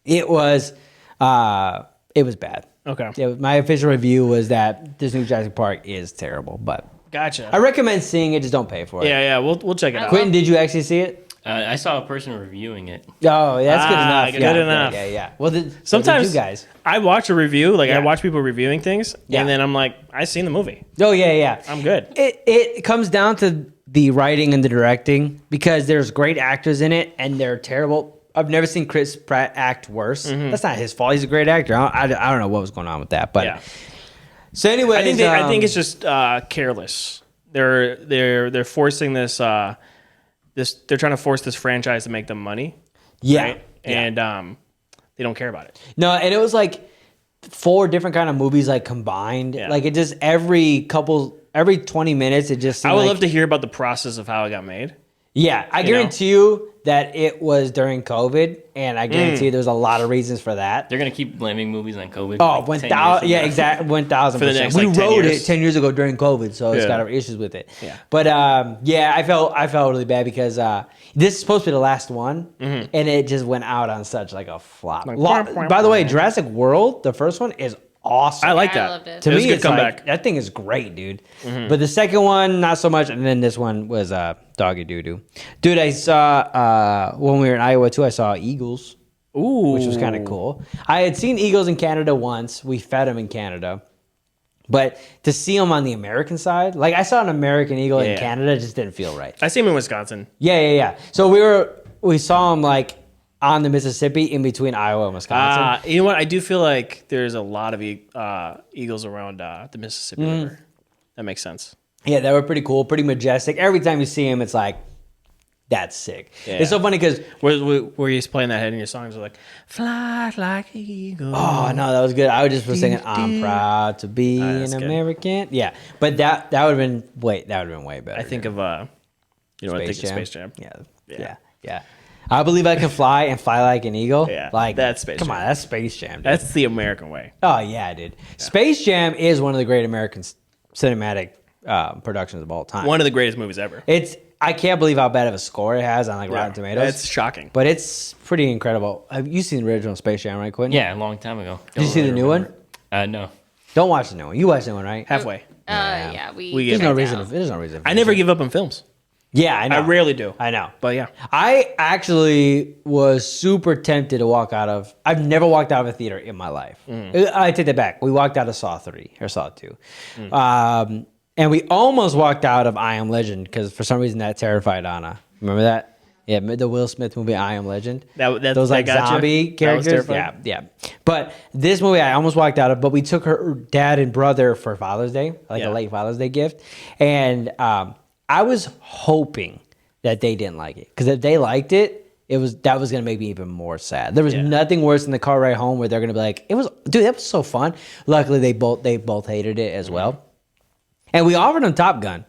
It was bad. Okay. My official review was that this new Jurassic Park is terrible, but Gotcha. I recommend seeing it. Just don't pay for it. Yeah. We'll check it out. Quentin, did you actually see it? I saw a person reviewing it. Oh, that's good enough. Good enough. Yeah. Well, Sometimes so did you guys. I watch a review, like I Yeah. watch people reviewing things, Yeah. and then I'm like, I've seen the movie. Oh, yeah. I'm good. It comes down to the writing and the directing, because there's great actors in it and they're terrible. I've never seen Chris Pratt act worse. That's not his fault. He's a great actor. I don't know what was going on with that, but Yeah. so anyway, I think it's just careless. They're forcing this. They're trying to force this franchise to make them money. yeah, Right? And they don't care about it. no, and it was like 4 different kind of movies like combined. Yeah. Like it just every 20 minutes it just. I seemed would like, love to hear about the process of how it got made. Yeah, I guarantee you that it was during COVID, and I guarantee you there's a lot of reasons for that. They're gonna keep blaming movies on COVID. Oh, like 10 years 1,000, from yeah, now. exactly, 1,000%. For the next, We like, 10 wrote years. it 10 years ago during COVID, so it's Yeah. got our issues with it. Yeah. But I felt really bad because this is supposed to be the last one, and it just went out on such like a flop. By the way, Jurassic World, the first one, is awesome. I like Yeah, I that. loved it. To It was me, a good it's comeback. like that thing is great, dude. But the second one, not so much, and then this one was doggy doo doo. Dude, I saw when we were in Iowa too. I saw eagles, Ooh, which was kind of cool. I had seen eagles in Canada once. We fed them in Canada, but to see them on the American side, like I saw an American eagle in Yeah. Canada, it just didn't feel right. I see him in Wisconsin. Yeah. So we saw them like on the Mississippi in between Iowa and Wisconsin. You know what? I do feel like there's a lot of eagles around the Mississippi River. That makes sense. Yeah, they were pretty cool, pretty majestic. Every time you see them, it's like, that's sick. Yeah. It's so funny because, Where you playing that head in your songs are like, fly like an eagle. oh no, that was good. I was just singing, I'm proud to be that's an good. American. Yeah, but that would have been way better. I think of I think of Space Jam. Yeah. I believe I can fly and fly like an eagle. Yeah, like that's Space Come Jam. on, that's Space Jam. Dude. That's the American way. Oh yeah, dude. Space Jam is one of the great American cinematic productions of all time. One of the greatest movies ever. I can't believe how bad of a score it has on like Rotten Tomatoes. It's shocking. But it's pretty incredible. Have you seen the original Space Jam, right, Quentin? Yeah, a long time ago. Did you see the new one? No. Don't watch the new one. You watched the new one, right? Halfway. Yeah, We There's get no it reason. out. There's no reason. I never give up on films. Yeah, I know. I rarely do. I know. But yeah. I actually was super tempted to walk out of. I've never walked out of a theater in my life. I take that back. We walked out of Saw 3 or Saw 2. And we almost walked out of I Am Legend because for some reason that terrified Anna. Remember that? Yeah, the Will Smith movie I Am Legend. Those like that got you? zombie That was characters. terrifying? Yeah. But this movie I almost walked out of, but we took her dad and brother for Father's Day, like Yeah. a late Father's Day gift. And I was hoping that they didn't like it. Because if they liked it, that was gonna make me even more sad. There was nothing worse than the car ride home where they're gonna be like, dude, that was so fun. Luckily they both hated it as well. And we offered them Top Gun.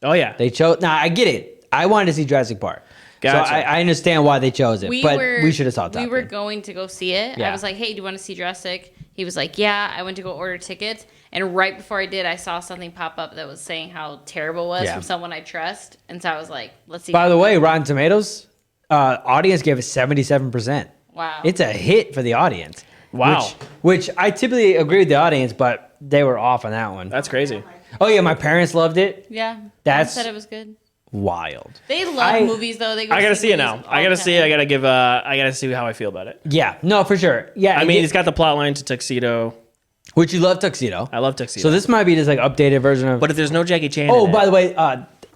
Oh yeah. They chose. Now I get it. I wanted to see Jurassic Park. Gotcha. So I understand why they chose it. But we should have saw Top Gun. We were going to go see it. Yeah. I was like, hey, do you want to see Jurassic? He was like, yeah. I went to go order tickets. And right before I did, I saw something pop up that was saying how terrible it was Yeah. from someone I trust. And so I was like, let's see. By the way, Rotten Tomatoes audience gave it 77%. Wow. It's a hit for the audience. Wow. Which I typically agree with the audience, but they were off on that one. That's crazy. Oh yeah, my parents loved it. Yeah. That's- Mom said it was good. Wild. They love movies though. They go I gotta see it movies now. all I gotta the see it. time. I gotta see how I feel about it. Yeah. No, for sure. Yeah. I mean, it's got the plot line to Tuxedo. which you love Tuxedo. I love Tuxedo. So this might be just like updated version of. but if there's no Jackie Chan, Oh, in by it, the way,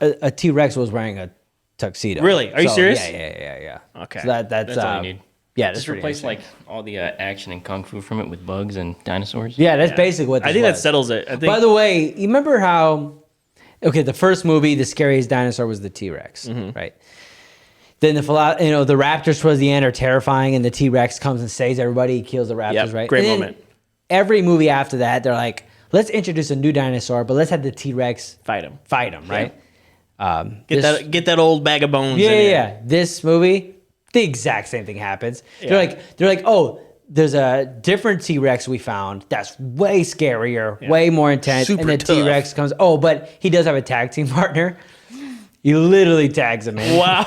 a T-Rex was wearing a tuxedo. Really? Are you serious? Yeah. Okay. So that's That's all you need. Yeah, that's Just pretty replace interesting. like all the action and kung fu from it with bugs and dinosaurs. Yeah, that's basically what this I think that was. settles it. I think. By the way, you remember how? Okay, the first movie, the scariest dinosaur was the T-Rex, right? Then the raptors towards the end are terrifying, and the T-Rex comes and saves everybody. He kills the raptors, Yep, right? great And then moment. Every movie after that, they're like, let's introduce a new dinosaur, but let's have the T-Rex fight him. right? Get that old bag of bones. in here. Yeah. This movie, the exact same thing happens. They're like, oh, there's a different T-Rex we found that's way scarier, way more intense. Super and the tough. T-Rex comes, oh, but he does have a tag team partner. He literally tags him in. Wow.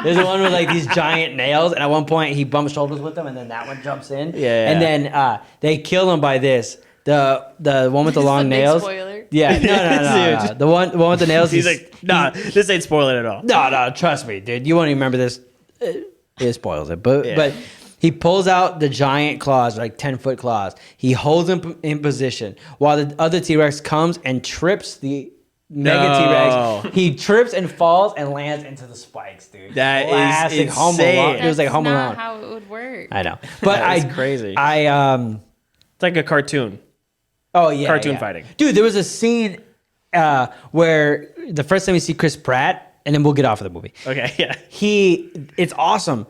There's one with like these giant nails, and at one point he bumps shoulders with them, and then that one jumps in. Yeah. And then they kill him by this. The one with the long a big nails. spoiler. Yeah, no. Dude. The one with the nails. He's like, nah, this ain't spoiling at all. No, trust me, dude. You won't even remember this. It spoils it, but he pulls out the giant claws, like 10-foot claws. He holds them in position while the other T-Rex comes and trips the mega No. T-Rex. He trips and falls and lands into the spikes, dude. That is Classic Home insane. Alone. It was like That's Home not Alone. how it would work. I know, but That is crazy. It's like a cartoon. Oh yeah, Cartoon yeah. fighting. Dude, there was a scene where the first time you see Chris Pratt, and then we'll get off of the movie. Okay, yeah. It's awesome.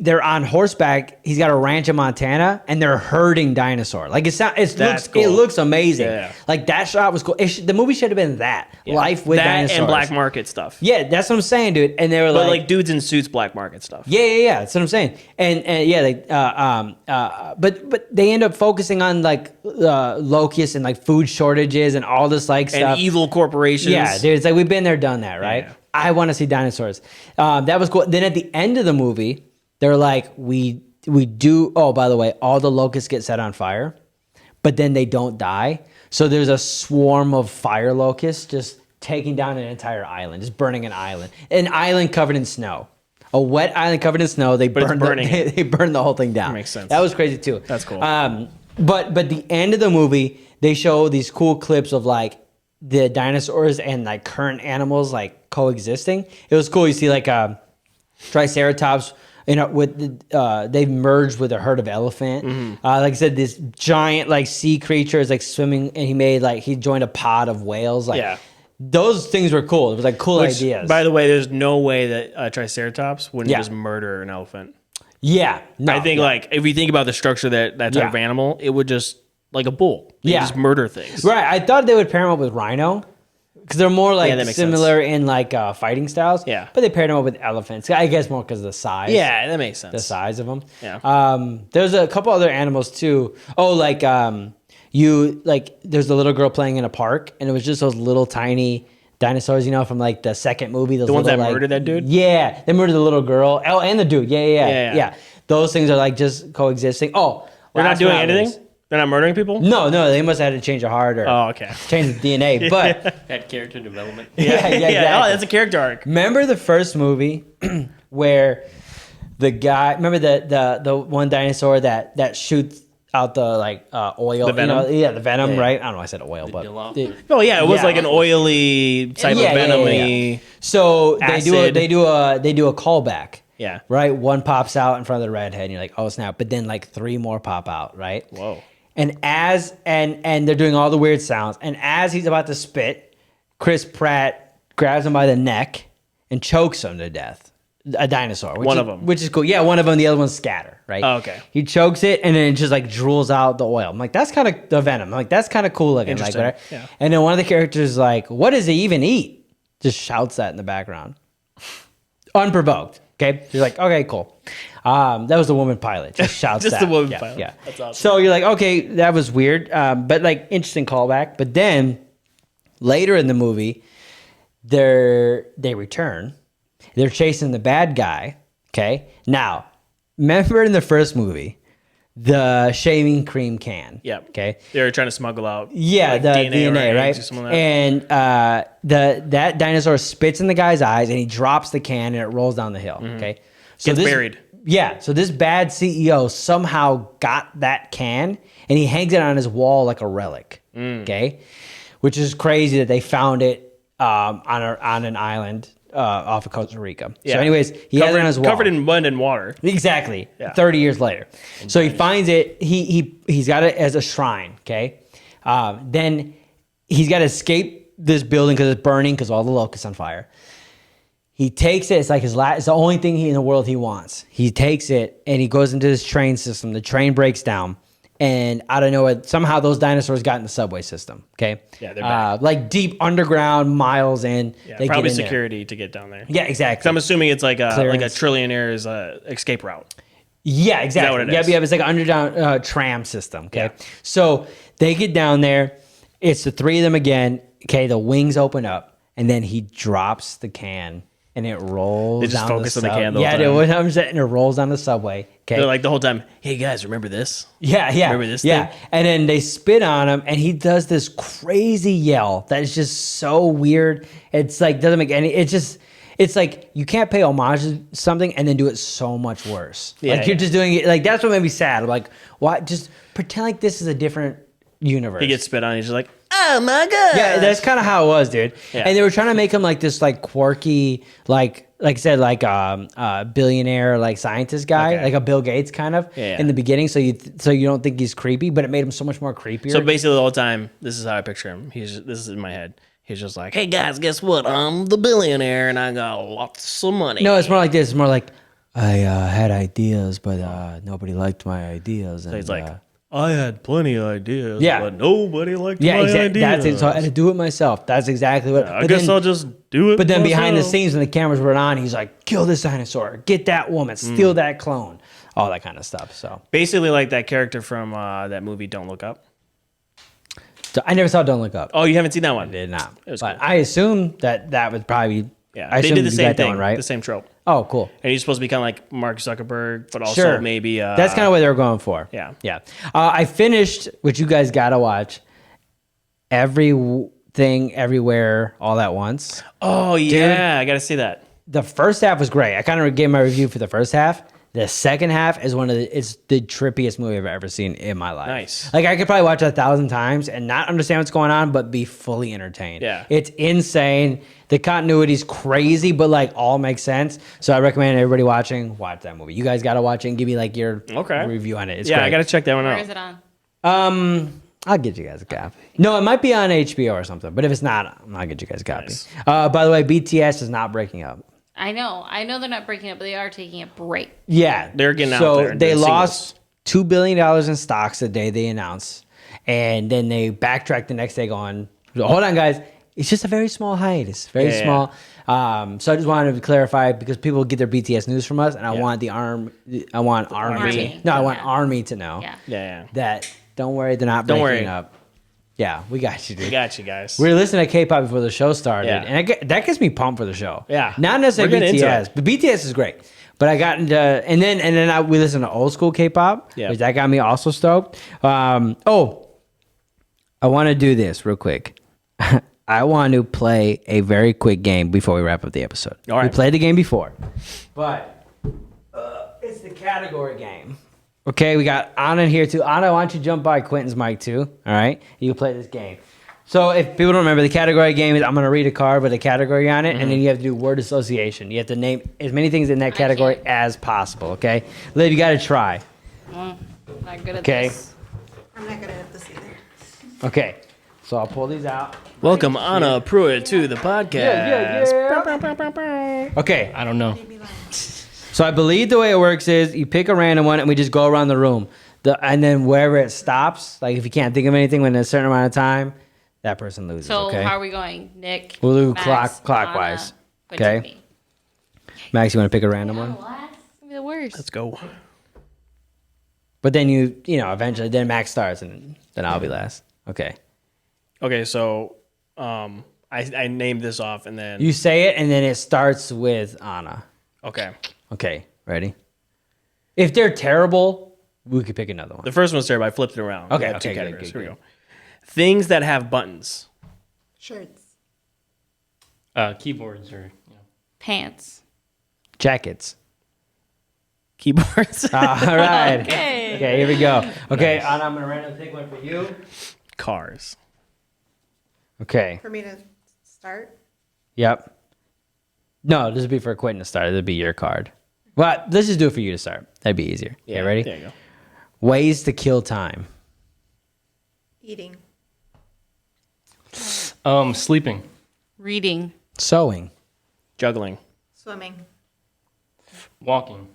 They're on horseback. He's got a ranch in Montana, and they're herding dinosaur. Like That's cool. it looks amazing. Yeah. Like that shot was cool. The movie should have been that life with that dinosaurs and black market stuff. Yeah, that's what I'm saying, dude. And they were But like dudes in suits, black market stuff. yeah. That's what I'm saying. And yeah, but they end up focusing on like locusts and like food shortages and all this like stuff. And evil corporations. Yeah, dude, it's like we've been there, done that, right? Yeah. I want to see dinosaurs. That was cool. Then at the end of the movie, they're like, we do. Oh, by the way, all the locusts get set on fire, but then they don't die. So there's a swarm of fire locusts just taking down an entire island, just burning an island covered in snow. A wet island covered in snow. They it's burn burning it. they burn the whole thing down. Makes sense. That was crazy too. That's cool. But the end of the movie, they show these cool clips of like the dinosaurs and like current animals like coexisting. It was cool. You see like Triceratops, they've merged with a herd of elephant. Mm-hmm. Like I said, this giant like sea creature is like swimming, and he joined a pod of whales. Like Yeah. those things were cool. It was like cool ideas. By the way, there's no way that a Triceratops wouldn't Yeah. just murder an elephant. yeah, no, I think yeah. like if you think about the structure that type Yeah. of animal, it would just like a bull. They Yeah. just murder things. Right. I thought they would pair him up with rhino because they're more like that makes similar in like fighting styles. Yeah. But they paired him up with elephants. I guess more because of the size. Yeah, that makes sense. The size of them. Yeah. There's a couple other animals too. Oh, like there's a little girl playing in a park, and it was just those little tiny dinosaurs, from like the second movie. Those The ones little, that like, murdered that dude? Yeah, they murdered the little girl. Oh, and the dude. Yeah. Those things are like just coexisting. Oh, They're not last doing but anything? least- They're not murdering people? No, they must have had to change a heart or Oh, okay. change the DNA. But Had character development. yeah, exactly. Oh, that's a character arc. Remember the first movie where the guy? Remember the one dinosaur that shoots out the like oil, The venom? the venom, Yeah. right? I don't know. Why I said oil, but Dilophosaurus. Oh, yeah, it was Yeah. like an oily type Yeah, of yeah, venom-y. yeah. So Acid. they do a callback. Yeah. Right. One pops out in front of the redhead, and you're like, oh snap! But then like three more pop out, right? Whoa. And and they're doing all the weird sounds. And as he's about to spit, Chris Pratt grabs him by the neck and chokes him to death. A dinosaur. One of 'em. Which is cool. Yeah, one of them. The other one's scatter, right? Oh, okay. He chokes it, and then it just like drools out the oil. I'm like, that's kind of the venom. I'm like, that's kind of cool looking. Like, Interesting. whatever. Yeah. And then one of the characters is like, what does he even eat? Just shouts that in the background. Unprovoked. Okay. You're like, okay, cool. That was the woman pilot. Just shouts Just that. the woman Yeah, pilot. Yeah. That's awesome. So you're like, okay, that was weird. But like interesting callback. But then later in the movie, they return. They're chasing the bad guy. Okay. Now, remember in the first movie, the shaving cream can. Yep. Okay. They were trying to smuggle out Yeah, like, the DNA, DNA, or right? eggs or something like that. And that dinosaur spits in the guy's eyes, and he drops the can, and it rolls down the hill. Okay, so Gets buried. Yeah, so this bad CEO somehow got that can and he hangs it on his wall like a relic. Okay, which is crazy that they found it on an island off of Costa Rica. Yeah. So, anyways, he has it on his wall, covered in mud and water. Exactly. Yeah. 30 years later, so he finds it. He's got it as a shrine. Okay, then he's got to escape this building because it's burning because all the locusts on fire. He takes it. It's like his last. It's the only thing in the world he wants. He takes it and he goes into this train system. The train breaks down, and I don't know. Somehow those dinosaurs got in the subway system. Okay. Yeah, they're back. like deep underground, miles in. Yeah, they probably get in there. security to get down there. Yeah, 'Cause exactly. I'm assuming it's like a Clearance. trillionaire's escape route. Yeah, exactly. what it Yep, is? yep. It's like an underground tram system. Okay. Yeah. So they get down there. It's the three of them again. Okay. The wings open up, and then he drops the can, and it rolls. They just down focus on the can the Yeah, whole dude. time. 100%, and it rolls down the subway. Okay. They're like the whole time, hey guys, remember this? Yeah, yeah. Remember this Yeah. thing? And then they spit on him and he does this crazy yell that is just so weird. It's like doesn't make any it's like you can't pay homage to something and then do it so much worse. Yeah, like you're yeah. just doing it like that's what made me sad. I'm like, why just pretend like this is a different universe. He gets spit on, he's just like, oh my god. Yeah, that's kind of how it was, dude. Yeah. And they were trying to make him like this, like quirky, like I said, like billionaire, like scientist guy, Okay. like a Bill Gates kind of Yeah. in the beginning. So you don't think he's creepy, but it made him so much more creepier. So basically the whole time, this is how I picture him. This is in my head. He's just like, hey guys, guess what? I'm the billionaire and I got lots of money. no, it's more like this. It's more like I had ideas, but nobody liked my ideas. So he's like, I had plenty of ideas, Yeah. but nobody liked yeah, my exactly. ideas. That's it. So I had to do it myself. That's exactly what. I but guess then- I'll just do it. But then behind the myself. scenes, when the cameras were on, he's like, "Kill this dinosaur, get that woman, steal that clone, all that kind of stuff." So Basically like that character from that movie Don't Look Up. I never saw Don't Look Up. Oh, you haven't seen that one? I did not. was But cool. I assume that would probably. Yeah, I they assume did the you same got that thing, one, right? the same trope. Oh, cool. And he's supposed to be kind of like Mark Zuckerberg, but also Sure. maybe That's kind of what they were going for. Yeah. Yeah. I finished, which you guys got to watch, Everything, Everywhere, All at Once. Oh yeah, I got to see that. The first half was great. I kind of gave my review for the first half. The second half is it's the trippiest movie I've ever seen in my life. Nice. Like I could probably watch it 1,000 times and not understand what's going on, but be fully entertained. Yeah. It's insane. The continuity's crazy, but like all makes sense. So I recommend everybody watch that movie. You guys got to watch it and give me like your review on it. It's Yeah, great. I got to check that one Where out. is it on? I'll get you guys a copy. No, it might be on HBO or something, but if it's not, I'll get you guys a copy. Nice. By the way, BTS is not breaking up. I know they're not breaking up, but they are taking a break. Yeah, They're getting out so there and they doing lost $2 billion in stocks the day they announced, and then they backtracked the next day, going, "Hold on, guys, it's just a very small hiatus, very Yeah, small." So I just wanted to clarify because people get their BTS news from us, and I want I want Army. Army. I want Yeah. Army to know Yeah. Yeah. that don't worry, they're not Don't breaking worry. up. Yeah, we got you, dude. We got you guys. We were listening to K-pop before the show started, Yeah. and that gets me pumped for the show. Yeah. Not necessarily We're getting into BTS, but BTS is great. But I got into, and then we listened to old school K-pop, Yeah. which that got me also stoked. I want to do this real quick. I want to play a very quick game before we wrap up the episode. All right. We played the game before, but it's the category game. Okay, we got Anna in here too. Anna, why don't you jump by Quentin's mic too? All right, you can play this game. So if people don't remember, the category game is I'm going to read a card with a category on it, and then you have to do word association. You have to name as many things in that category can't. as possible. Okay, Liv, you got to try. Not good at Okay. this. I'm not gonna have this either. Okay, so I'll pull these out. Welcome Anna Pruitt to the podcast. Okay, I don't know. so I believe the way it works is you pick a random one, and we just go around the room. And then wherever it stops, like if you can't think of anything within a certain amount of time, that person loses. So okay. how are we going, Nick? We'll do Max, clockwise. Anna, Quentin, Okay. me. Max, you want to pick a random one? What? It's gonna be the worst. Let's go. But then you eventually, then Max starts, and then I'll be last. Okay. Okay, so I named this off and then You say it, and then it starts with Anna. okay. Okay, ready? If they're terrible, we could pick another one. The first one's terrible. I flipped it around. Okay, We have two okay, good, categories. good, Here we go. Things that have buttons. Shirts. Keyboards or Pants. Jackets. Keyboards. All right. Okay. Okay, here we go. Okay, Anna, I'm gonna randomly pick one for you. Cars. Okay. For me to start. Yep. No, this would be for Quentin to start. This would be your card. Well, let's just do it for you to start. That'd be easier. Yeah, ready? There you go. Ways to kill time. Eating. Sleeping. Reading. Sewing. Juggling. Swimming. Walking.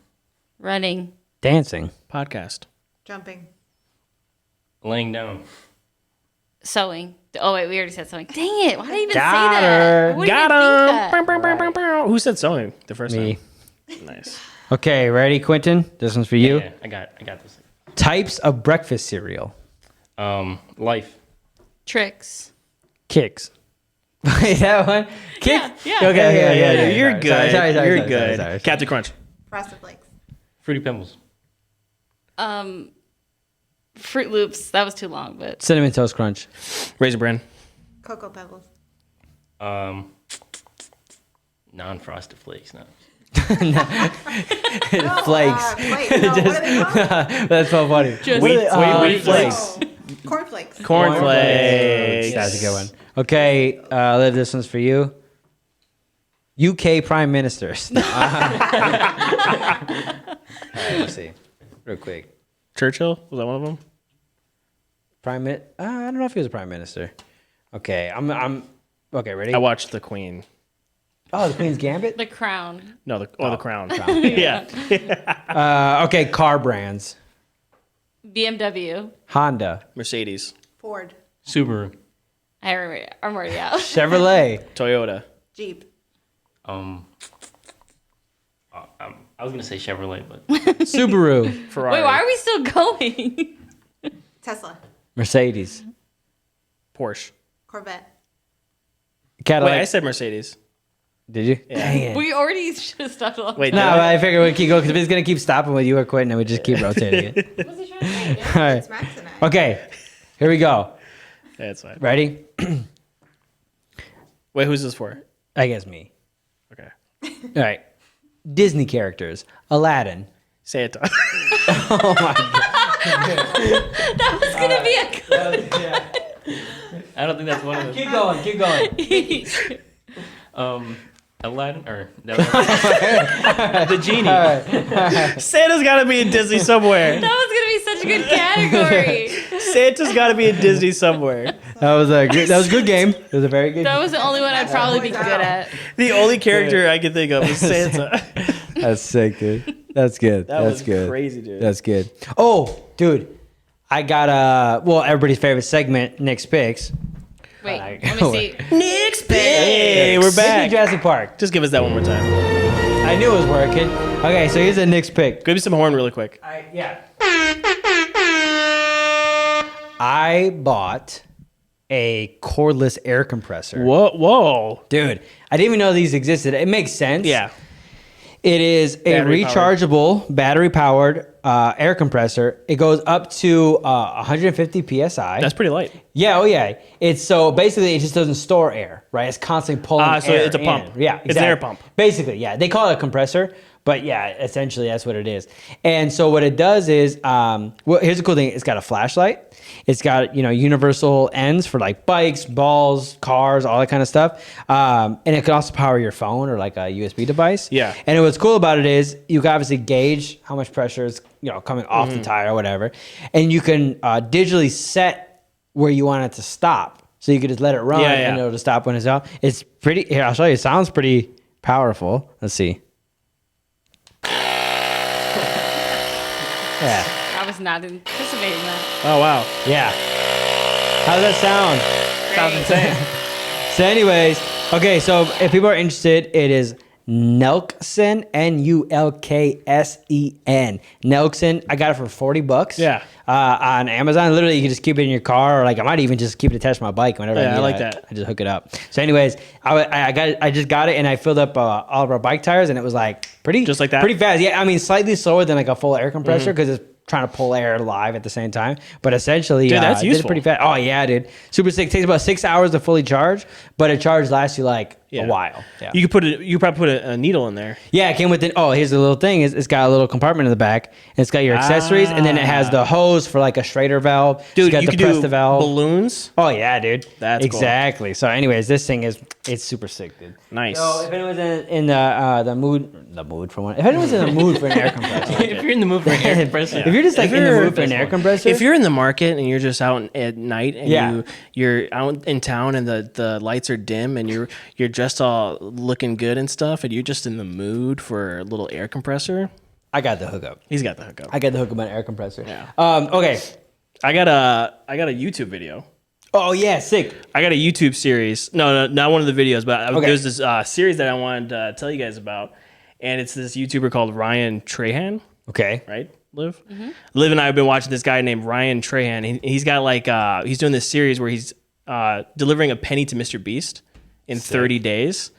Running. Dancing. Podcast. Jumping. Laying down. Sewing. Oh wait, we already said sewing. Dang it! Why did I even Got say that? her. I wouldn't Got even think him. that. Who said sewing the first Me. time? Nice. Okay, ready, Quentin? This one's for you. Yeah, I got this. Types of breakfast cereal. Life. Tricks. Kicks. Wait, that one? Kicks? Yeah. Okay. You're Sorry, good. sorry, You're sorry, good. sorry. Captain Crunch. Frosted Flakes. Fruity Pebbles. Fruit Loops. That was too long, but Cinnamon Toast Crunch. Raisin Bran. Cocoa Pebbles. Non-frosted flakes. No. Flakes. Wait, no, what are they called? That's so funny. Just- Wheat flakes. Oh, cornflakes. Cornflakes. That's a good one. Okay, Liv, this one's for you. UK Prime Ministers. No. All right, let's see. Real quick. Churchill. Was that one of them? I don't know if he was a prime minister. Okay, I'm okay, ready? I watched The Queen. Oh, the Queen's Gambit? The Crown. No, The Crown. yeah. Okay, car brands. BMW. Honda, Mercedes. Ford. Subaru. I'm already out. Chevrolet, Toyota. Jeep. I was gonna say Chevrolet, but Subaru, Ferrari. Wait, why are we still going? Tesla. Mercedes, Porsche. Corvette. Cadillac. Wait, I said Mercedes. Did you? Dang it. We already should have stopped long. Wait, No, did but I? I figured we'd keep going because if it's gonna keep stopping with you or quitting, then we just keep rotating it. What was he trying to say? All right. It's Max and I. Okay, here we go. Yeah, it's fine. Ready? Wait, who's this for? I guess me. Okay. All right. Disney characters. Aladdin. Santa. That was gonna be a good. I don't think that's one of them. Keep going. Keep going. Aladdin or the genie. All right. Santa's got to be in Disney somewhere. That was gonna be such a good category. Santa's got to be in Disney somewhere. That was a good game. It was a very good. That was the only one I'd probably be good at. The only character I can think of is Santa. That's sick, dude. That's good. That That's was good. crazy, dude. That's good. Oh, dude, I got everybody's favorite segment, Nick's picks. Wait, Alright. let me see. Nick's pick. Hey, we're Nick back. Jurassic Park. Just give us that one more time. I knew it was working. Okay, so here's a Nick's pick. Give me some horn really quick. I bought a cordless air compressor. Whoa. Dude, I didn't even know these existed. It makes sense. Yeah. It is a Battery-powered. rechargeable, battery-powered air compressor. It goes up to 150 psi. That's pretty light. Yeah, oh yeah. It's so basically it just doesn't store air, right? It's constantly pulling So air it's a pump. in. Yeah, It's an air pump. Basically, yeah. They call it a compressor, but yeah, essentially that's what it is. And so what it does is, here's the cool thing: it's got a flashlight. It's got universal ends for like bikes, balls, cars, all that kind of stuff. And it can also power your phone or like a USB device. Yeah. And what's cool about it is you can obviously gauge how much pressure is coming off the tire or whatever, and you can digitally set where you want it to stop. So you could just let it run and it'll just stop when it's out. It's pretty. Here, I'll show you. It sounds pretty powerful. Let's see. Yeah. I was not anticipating that. Oh, wow. Yeah. How does that sound? Sounds insane. So anyways, okay, so if people are interested, it is Nelksen, Nulksen. Nelksen. I got it for $40. Yeah. On Amazon. Literally, you can just keep it in your car, or like I might even just keep it attached to my bike whenever Yeah, I need I like it. that. I just hook it up. So anyways, I got it. I just got it, and I filled up all of our bike tires, and it was like pretty Just like that? pretty fast. Yeah, I mean slightly slower than like a full air compressor because it's trying to pull air live at the same time. But essentially, Dude, that's did it useful. pretty fast. Oh yeah, dude, super sick. Takes about 6 hours to fully charge, but a charge lasts you like Yeah. a while. Yeah. You could probably put a needle in there. Yeah, it came with here's the little thing. It's got a little compartment in the back. And it's got your accessories, and then it has the hose for like a straighter valve. Dude, it's got you the could press do the valve. balloons. Oh yeah, dude. That's cool. exactly. So, anyways, this thing it's super sick, dude. Nice. So, if anyone's in the mood for one, if anyone's in the mood for an air compressor, If you're in the mood for an air compressor, if you're just like in the mood for an air compressor, If you're in the market and you're just out at night and Yeah. you're out in town and the lights are dim and you're just all looking good and stuff and you're just in the mood for a little air compressor, I got the hookup. he's got the hookup. I got the hookup on an air compressor. Yeah. Okay. I got a YouTube video. Oh yeah, sick. I got a YouTube series. No, not one of the videos, but Okay. there's this series that I wanted to tell you guys about, and it's this YouTuber called Ryan Trahan. Okay. Right, Liv? Liv and I have been watching this guy named Ryan Trahan. He's got like he's doing this series where he's delivering a penny to Mr. Beast in 30 days,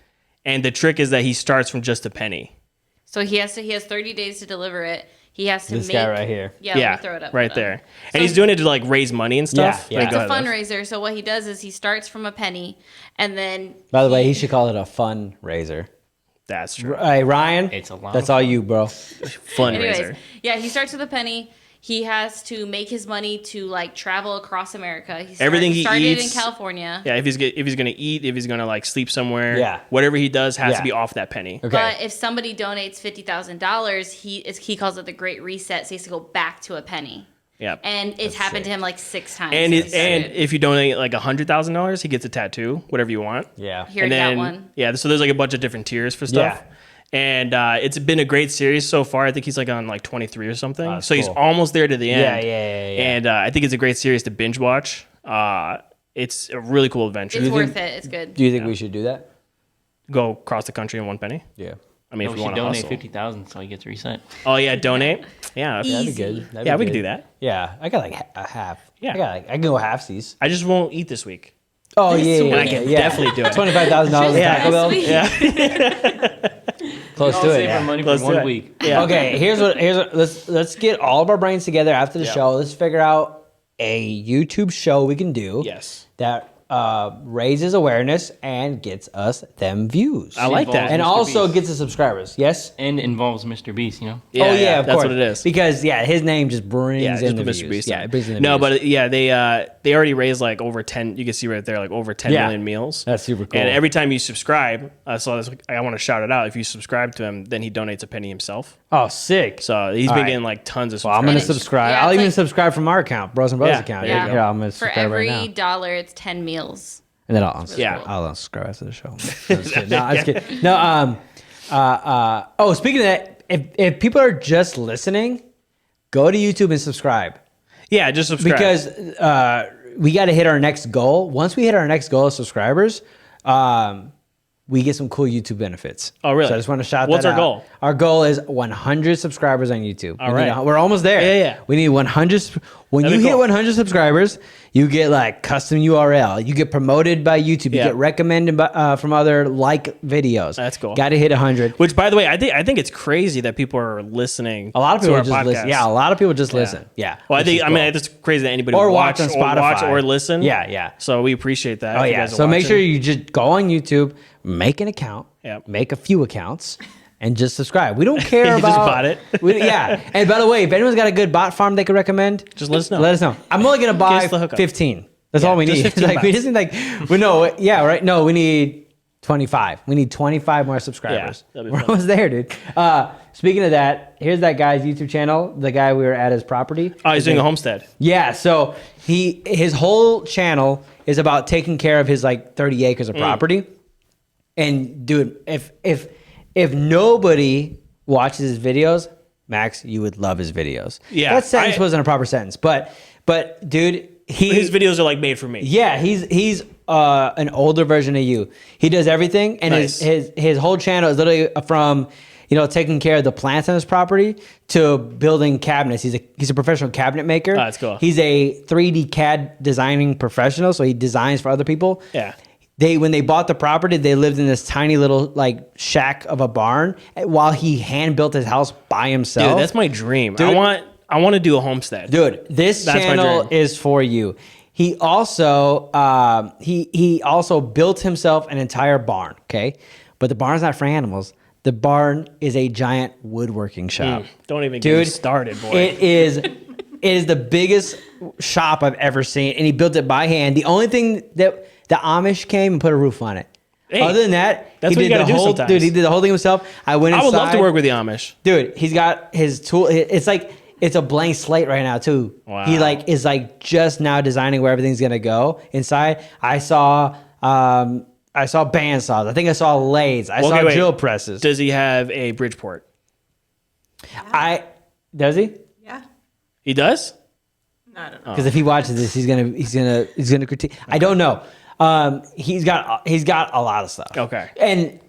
and the trick is that he starts from just a penny. So he has 30 days to deliver it. He has to This make guy right here. Yeah, let me throw it up. right Hold on. there. And he's doing it to like raise money and stuff. Yeah, yeah. Like, It's go a ahead, Liv. fundraiser. So what he does is he starts from a penny, and then By the way, he should call it a fundraiser. That's true. Hey, Ryan, It's a lot that's of all you, bro. Fundraiser. anyways, yeah, he starts with a penny. He has to make his money to like travel across America. Everything he started eats- in California. Yeah, if he's gonna eat, if he's gonna like sleep somewhere, Yeah. whatever he does has Yeah. to be off that penny. Okay. But if somebody donates $50,000, he calls it the Great Reset. So he has to go back to a penny. Yeah. And it's happened to him like 6 times. And since he and started. if you donate like $100,000, he gets a tattoo, whatever you want. Yeah. Here, and he then got one. yeah, so there's like a bunch of different tiers for stuff. Yeah. And it's been a great series so far. I think he's like on like 23 or something. That's So he's cool. almost there to the end. Yeah. And I think it's a great series to binge watch. It's a really cool adventure. It's worth it. It's good. Do you think we should do that? Go across the country in one penny. Yeah. I mean, No, if we you should want to donate hustle. 50,000 so he gets reset. Oh yeah, donate. Yeah, That'd be Easy. good. That'd yeah, be we can good. do that. Yeah, I got like a half. Yeah. I can go halfsies. I just won't eat this week. Oh This yeah, week. yeah, I can yeah. definitely do it. $25,000 Just Taco Bell. last week. Close All to it. save Yeah. our money Let's for do one it. week. Yeah. Okay, here's what let's get all of our brains together after the Yeah. show. Let's figure out a YouTube show we can do Yes. that raises awareness and gets us them views. I like that. and Mr. also Beast. gets us subscribers. Yes. And involves Mr. Beast, you know? Oh yeah, of that's course. what it is. Because his name just brings Yeah, in just the put views. Mr. Beast. Yeah, it brings in the no, views. but yeah, they already raised like over 10. You can see right there, like over 10 million Yeah. meals. That's super cool. And every time you subscribe, so I want to shout it out. If you subscribe to him, then he donates a penny himself. Oh, sick. So he's All been right. getting like tons of Well, I'm subscribers. gonna And it- subscribe. yeah, I'll it's even like- subscribe from our account, Bros and Bros Yeah, account. there you Yeah, go. yeah, I'm gonna For subscribe right every now. dollar, it's 10 meals. And then I'll Yeah. I'll unsubscribe after the show. No, I'm just kidding. No, I'm just kidding. No, oh, speaking of that, if people are just listening, go to YouTube and subscribe Yeah, just subscribe. because we got to hit our next goal. Once we hit our next goal of subscribers, we get some cool YouTube benefits. Oh, really? So I just want to shout What's that our out. goal? Our goal is 100 subscribers on YouTube. All right. We're almost there. Yeah. We need 100. When That'd you be hit cool. 100 subscribers, you get like custom URL. You get promoted by YouTube. You Yeah. get recommended by, from other videos. That's cool. Got to hit 100. Which, by the way, I think it's crazy that people are listening. A lot of to people our just podcast. listen. Yeah, a lot of people just listen. Yeah. Well, I which think is I mean cool. it's crazy that anybody Or would watch on or watch Spotify. or listen. Yeah. So we appreciate that. Oh if you yeah. guys are So make watching. sure you just go on YouTube, make an account, Yep. make a few accounts, and just subscribe. We don't care You about. just bought it. Yeah. And by the way, if anyone's got a good bot farm they could recommend, Just let us know. Let us know. I'm only gonna buy us the hookup. 15. That's Yeah, all we just need. 15 Like we bucks. just need like no, yeah, right. No, we need 25. We need 25 more subscribers. Yeah, that'd be We're fun. almost there, dude. Speaking of that, here's that guy's YouTube channel. The guy we were at his property. Oh, he's doing a homestead. Yeah, so his whole channel is about taking care of his like 30 acres of Mm. property. And dude, if nobody watches his videos, Max, you would love his videos. Yeah, that sentence wasn't a proper sentence, but dude, His videos are like made for me. yeah, he's an older version of you. He does everything, and Nice. his whole channel is literally from taking care of the plants on his property to building cabinets. He's a professional cabinet maker. Oh, that's cool. He's a 3D CAD designing professional, so he designs for other people. Yeah. When they bought the property, they lived in this tiny little like shack of a barn while he hand built his house by himself. Dude, that's my dream. Dude. I want to do a homestead. Dude, this That's my channel dream. is for you. He also he also built himself an entire barn, okay? But the barn's not for animals. The barn is a giant woodworking shop. Don't even get me Dude, started, boy. It is the biggest shop I've ever seen, and he built it by hand. The only thing that the Amish came and put a roof on it. Hey, Other than that, that's he what you did gotta the do whole sometimes. dude. He did the whole thing himself. I went I inside. would love to work with the Amish. Dude, he's got his tool. It's like it's a blank slate right now too. Wow. He is just now designing where everything's gonna go inside. I saw bandsaws. I think I saw lathes. I saw wait. drill presses. Does he have a Bridgeport? Does he? Yeah. He does? No, I don't know. Because if he watches this, he's gonna critique. I don't know. He's got a lot of stuff. Okay. And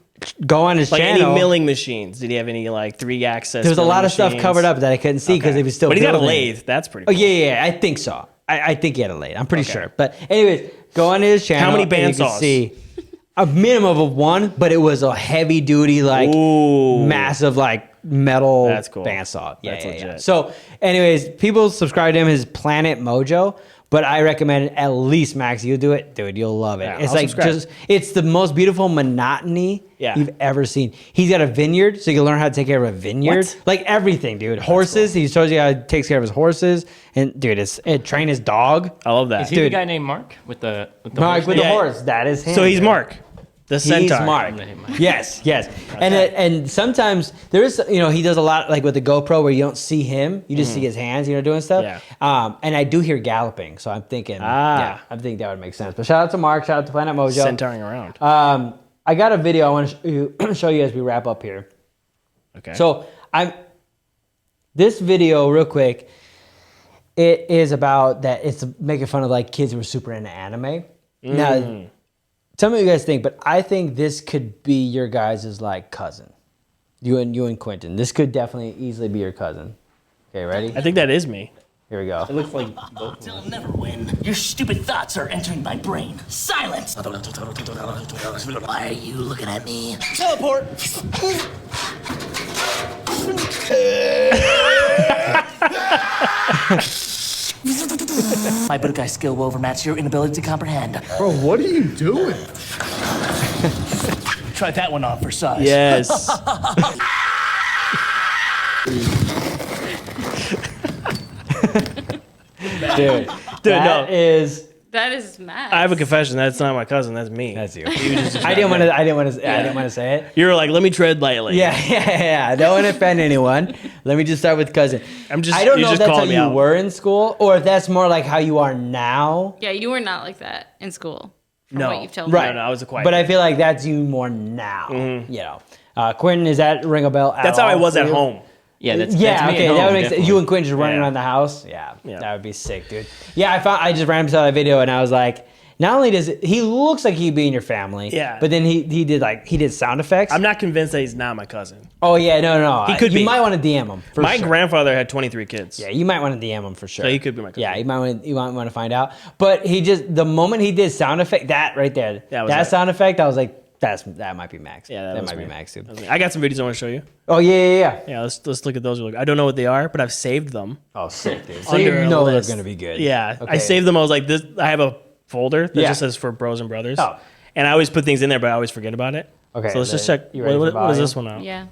go on his Like channel. any milling machines? Did he have any like 3-axis? There was a milling lot of stuff machines? covered up that I couldn't see because Okay. he was still. But he's got a building. lathe. That's pretty Oh cool. yeah, I think so. I think he had a lathe. I'm pretty sure. But anyways, go on his channel. How many and you can bandsaws? see a minimum of one, but it was a heavy duty, Ooh. massive, metal That's cool. bandsaw. Yeah, That's yeah. legit. So, anyways, people subscribe to him. His Planet Mojo. But I recommend at least, Max, you do it, dude. You'll love it. Yeah, It's I'll subscribe. it's the most beautiful monotony Yeah. you've ever seen. He's got a vineyard, so you can learn how to take care of a vineyard. What? Like everything, dude. Horses. He shows you how he takes care of his horses, and dude, train his dog. I love that. Is he the Dude. guy named Mark with the Mark horse with name? the Yeah. horse. That is him. So he's dude. Mark, the He's centaur. Mark. Mark. Yes, yes. And sometimes there is, he does a lot like with the GoPro where you don't see him, you just see his hands, doing stuff. Yeah. And I do hear galloping, so I'm thinking, I think that would make sense. But shout out to Mark, shout out to Planet Mojo. Centauring around. I got a video I want to show you as we wrap up here. Okay. So this video real quick. It is about that. It's making fun of kids who are super into anime. Now, tell me what you guys think, but I think this could be your guys' cousin. You and Quentin. This could definitely easily be your cousin. Okay, ready? I think that is me. Here we go. It looks like both. They'll never win. Your stupid thoughts are entering my brain. Silence! Why are you looking at me? Teleport! My Budokai skill will overmatch your inability to comprehend. Bro, what are you doing? Try that one on for size. Yes. Dude, no. That is mad. I have a confession. That's not my cousin. That's me. That's you. I didn't want to say it. You were like, let me tread lightly. Yeah. I don't want to offend anyone. Let me just start with cousin. I don't you know if just that's how called me you out. were in school, or if that's more like how you are now. Yeah, you were not like that in school. From No. what you've told Right. me. No, I was a quiet But I kid. feel like that's you more now. Quentin, is that ring a bell? That's how I was at home. Yeah, that's Yeah, that's me okay, at that home, would make sense. definitely. You and Quentin just running Yeah. around the house. Yeah, Yeah. that would be sick, dude. Yeah, I just ran saw that video and I was like, not only does he looks like he'd be in your family, Yeah. but then he did sound effects. I'm not convinced that he's not my cousin. Oh yeah, no. He could You be. might want to DM him. For My sure. grandfather had 23 kids. Yeah, you might want to DM him for sure. So he could be my cousin. Yeah, you might want to find out. But the moment he did sound effect, that right there, That was that it. sound effect, I was like, that might be Max. Yeah, that was might me. be Max, dude. That was me. I got some videos I want to show you. Oh yeah. Yeah, let's look at those. I don't know what they are, but I've saved them. Oh, sick, dude. So Under you a know they're list. gonna be good. Yeah, I Okay. saved them. I was like, this. I have a folder that Yeah. just says for bros and brothers. Oh. And I always put things in there, but I always forget about it. Okay, So let's just then check. you ready What for is this volume? one out? Yeah.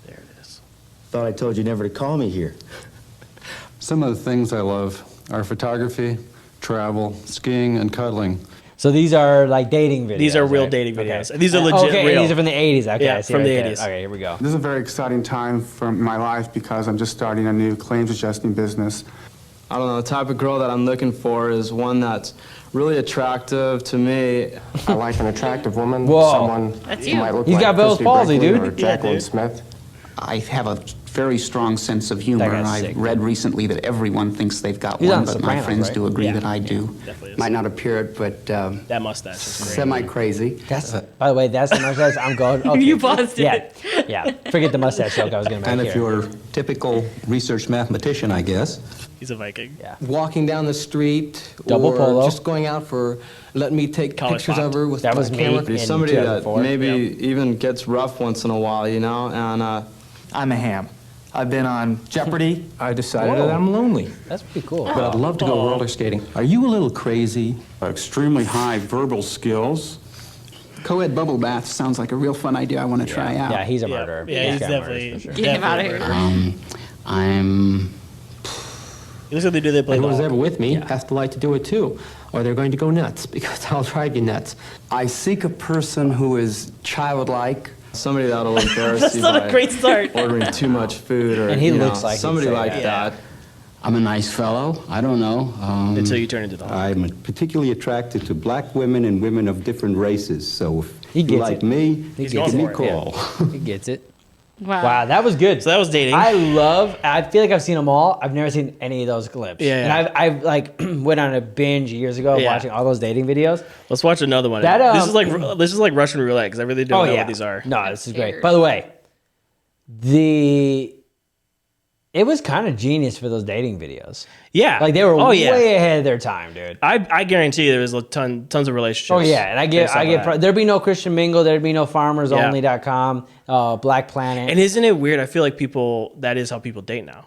There it is. Thought I told you never to call me here. Some of the things I love are photography, travel, skiing, and cuddling. So these are dating videos. These are real right? dating Okay. videos. These are legit Okay, real. and these are from the 80s. Okay, Yeah, I see from right the there. 80s. Okay, here we go. This is a very exciting time for my life because I'm just starting a new claims adjusting business. I don't know, the type of girl that I'm looking for is one that's really attractive to me. I like an attractive woman, Whoa. someone That's who you. might look He's like got Bell's Christy palsy, Brinkley dude. or Jacqueline dude. Smith. I have a very strong sense of humor. That guy's I've sick, read dude. recently that everyone thinks they've got He's one, on but Sopranos, my friends right? do agree Yeah, that I do. Definitely is. Might not appear it, but That mustache is great. semi-crazy. By the way, that's the mustache I'm going. Okay. You paused it. Yeah. Forget the mustache joke I was going to make Kind of here. your typical research mathematician, I guess. He's a Viking. Yeah. Walking down the street, Double or polo. just going out for, let me take College pictures pop. of her with That my was me. camera. In Somebody that 2004. maybe even gets rough once in a while, and I'm a ham. I've been on Jeopardy. I decided that I'm lonely, That's pretty cool. but I'd love to go roller skating. Are you a little crazy? Extremely high verbal skills. Co-ed bubble bath sounds like a real fun idea I want to try out. Yeah, he's a murderer. Yeah, he's This guy definitely. murders for sure. Get him out of here. I'm... It looks like they play Whoever's ball. ever with me has to like to do it too, or they're going to go nuts because I'll drive you nuts. I seek a person who is childlike. Somebody that'll embarrass That's you not by a great start. ordering too much food, or And he you know, looks like he'd somebody say like that. that. I'm a nice fellow. I don't know. Until you turn into the Hulk. I'm particularly attracted to black women and women of different races. So if He you gets like it. me, He give gets me it. a call. He gets it. Wow. Wow, that was good. So that was dating. I feel like I've seen them all. I've never seen any of those clips. Yeah, And I've like went on a binge years ago Yeah. watching all those dating videos. Let's watch another one. That, this is like Russian roulette because I really don't know what these are. No, this is great. By the way, it was kind of genius for those dating videos. Yeah, Like they were yeah. way ahead of their time, dude. I guarantee there was tons of relationships. Oh yeah, and based off of that. there'd be no Christian Mingle, there'd be no FarmersOnly.com, Black Planet. And isn't it weird? I feel like that is how people date now.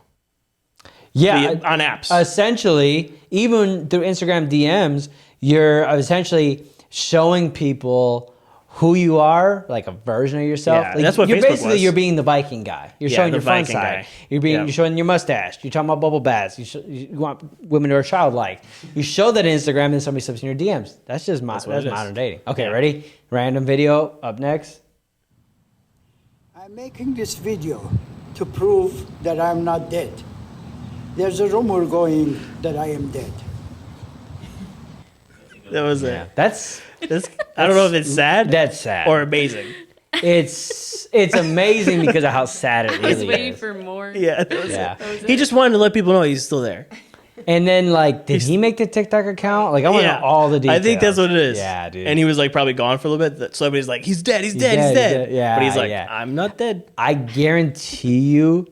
Yeah, on apps. Essentially, even through Instagram DMs, you're essentially showing people who you are, like a version of yourself. Yeah, Like, that's what you're Facebook basically was. you're being the Viking guy. You're showing the your fun Viking side. guy. You're showing your mustache. You're talking about bubble baths. You want women who are childlike. You show that on Instagram, and somebody slips in your DMs. That's just what that's it is. modern dating. Okay, Yeah. ready? Random video up next. I'm making this video to prove that I'm not dead. There's a rumor going that I am dead. That was it. That's I don't know if it's sad. That's sad. Or amazing. It's amazing because of how sad it I was really waiting is. for more. Yeah, that was Yeah. it. That was He it. just wanted to let people know he's still there. And then, like, did he make the TikTok account? Like, I want to know all the details. I think that's what it is. Yeah, dude. And he was like probably gone for a little bit. So everybody's like, he's dead. He's dead. Yeah, But he's like, yeah. I'm not dead. I guarantee you,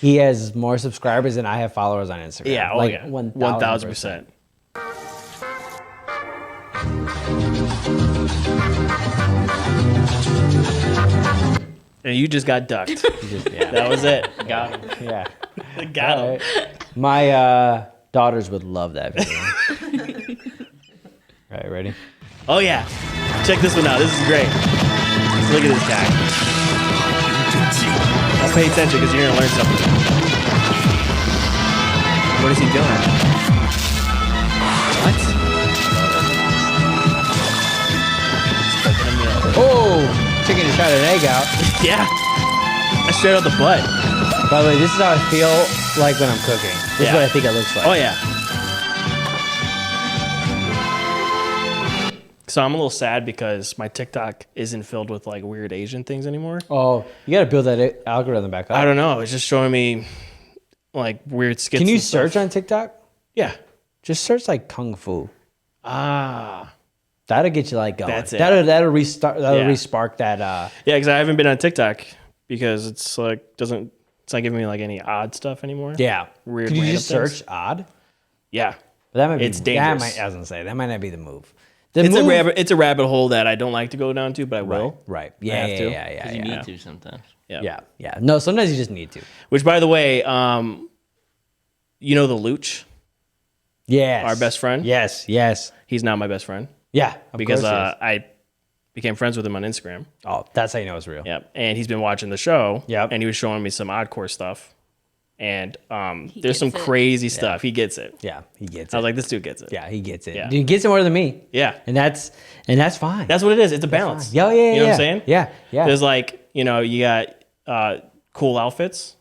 he has more subscribers than I have followers on Instagram. Yeah, like yeah. 1,000%. 1,000%. And you just got ducked. Yeah. That was it. Got him. Yeah. Got him. All right. My daughters would love that video. All right, ready? Oh, yeah. Check this one out. This is great. Look at this guy. Now pay attention because you're going to learn something. What is he doing? What? Oh, chicken just shot an egg out. Yeah. That's straight out the butt. By the way, this is how I feel like when I'm cooking. This is what I think it looks like. Oh, yeah. So I'm a little sad because my TikTok isn't filled with like weird Asian things anymore. Oh, you got to build that algorithm back up. I don't know. It's just showing me like weird skits. Can you and stuff. search on TikTok? Yeah. Just search like Kung Fu. Ah. That'll get you like going. That's it. That'll restart. That'll Yeah. respark that. Yeah, because I haven't been on TikTok because it's like it's not giving me like any odd stuff anymore. Yeah. Weird. Could you random just things. search odd? Yeah. But that might be. It's dangerous. I was gonna say that might not be the move. It's a rabbit hole that I don't like to go down to, but I will. Right. I Yeah. have Yeah. to. Yeah. 'Cause you need to sometimes. Yeah. Yeah. No. Sometimes you just need to. Which, by the way, you know the Luch, Yes. our best friend. Yes. Yes. He's now my best friend. Yeah. Because course he is. I became friends with him on Instagram. Oh, that's how you know it's real. Yep. And he's been watching the show. Yep. And he was showing me some oddcore stuff. And He there's some gets it. crazy stuff. He gets it. Yeah. He gets I it. was like, this dude gets it. Yeah. He gets it. Yeah. Dude, he gets it more than me. Yeah. And that's fine. That's what it is. It's a balance. Yeah. Yeah. You know what I'm saying? Yeah. Yeah. There's like, you got cool outfits.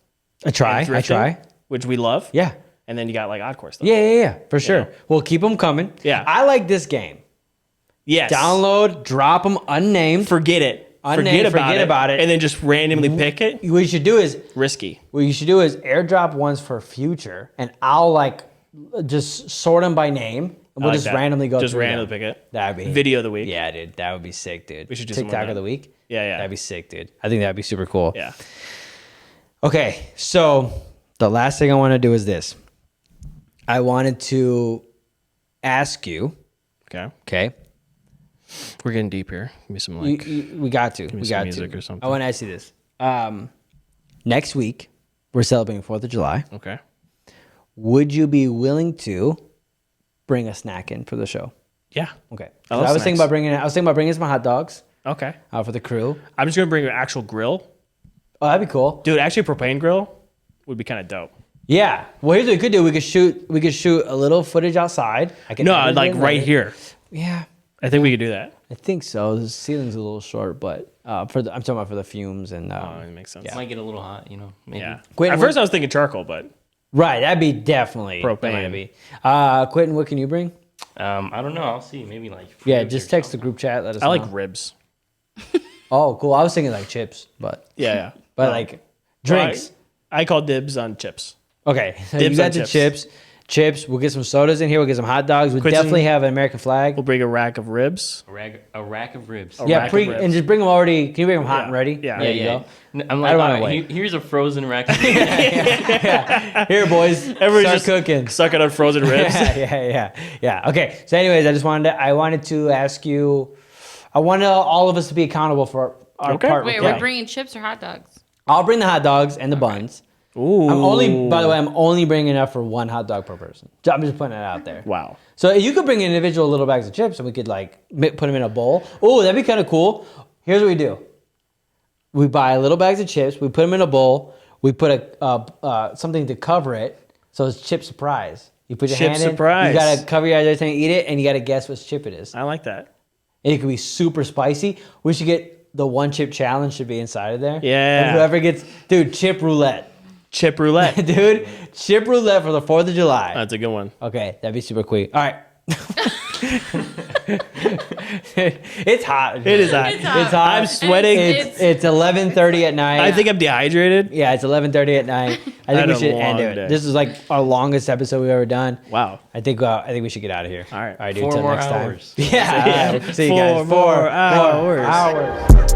I try. and I thrifting, try. Which we love. Yeah. And then you got like oddcore stuff. Yeah. For sure. know? We'll keep them coming. Yeah. I like this game. Yes. Download, drop them unnamed. Forget it. Unnamed, forget about it. And then just randomly pick it. What you should do is Risky. airdrop ones for future, and I'll like just sort them by name, and we'll like just that. randomly go Just through randomly them. pick it. That'd be Video of the week. Yeah, dude, that would be sick, dude. We should do some more TikTok of of that. the week. Yeah. That'd be sick, dude. I think that'd be super cool. Yeah. Okay, so the last thing I want to do is this. I wanted to ask you. Okay. Okay. We're getting deep here. Give me some like. We got to. me We some got music to. or something. I want to ask you this. Next week, we're celebrating 4th of July. Okay. Would you be willing to bring a snack in for the show? Yeah. Okay. I So love I was thinking snacks. about bringing some hot dogs. Okay. For the crew. I'm just gonna bring an actual grill. Oh, that'd be cool. Dude, actually, a propane grill would be kind of dope. Yeah. Well, here's what we could do. We could shoot a little footage outside. No, like right here. Yeah. I think we could do that. I think so. The ceiling's a little short, but I'm talking about for the fumes and. It makes sense. It might get a little hot, maybe. Yeah. Quentin, At first, I was thinking charcoal, but right, that'd be definitely propane. that might be. Quentin, what can you bring? I don't know. I'll see. Maybe like. Yeah, just text the group chat. Let us know. I like ribs. Oh, cool. I was thinking like chips, but Yeah. but like drinks. I call dibs on chips. Okay, so Dibs you got on the chips. chips. We'll get some sodas in here. We'll get some hot dogs. We Quentin- definitely have an American flag. We'll bring a rack of ribs. A rack of ribs. Yeah, rack of ribs. and just bring them already. Can you bring them hot and ready? Yeah. There you Yeah. go. I'm I like, don't all wanna right, wait. here's a frozen rack. Of Here, boys. Everybody's Start just cooking. sucking on frozen ribs. Yeah. Okay. So, anyways, I wanted to ask you. I wanted all of us to be accountable for our part. Wait, with we're that. bringing chips or hot dogs? I'll bring the hot dogs and the buns. Ooh. By the way, I'm only bringing enough for one hot dog per person. I'm just putting it out there. Wow. So you could bring individual little bags of chips and we could like put them in a bowl. Oh, that'd be kind of cool. Here's what we do. We buy little bags of chips. We put them in a bowl. We put something to cover it. So it's chip surprise. You put your Chip hand in. surprise. You got to cover your eyes every time you eat it and you got to guess which chip it is. I like that. And it could be super spicy. We should get the one chip challenge should be inside of there. Yeah. And whoever gets, dude, chip roulette. Chip roulette. Dude, chip roulette for the 4th of July. That's a good one. Okay, that'd be super quick. All right. It's hot. It is hot. It's hot. It's hot. I'm sweating. It's 11:30 at night. I think I'm dehydrated. Yeah, it's 11:30 at night. I think Had we a should end long it. day. This is like our longest episode we've ever done. Wow. I think we should get out of here. All right. All right, dude. 4 Till more next hours. time. Yeah. All right. See you guys. 4 more hours. hours.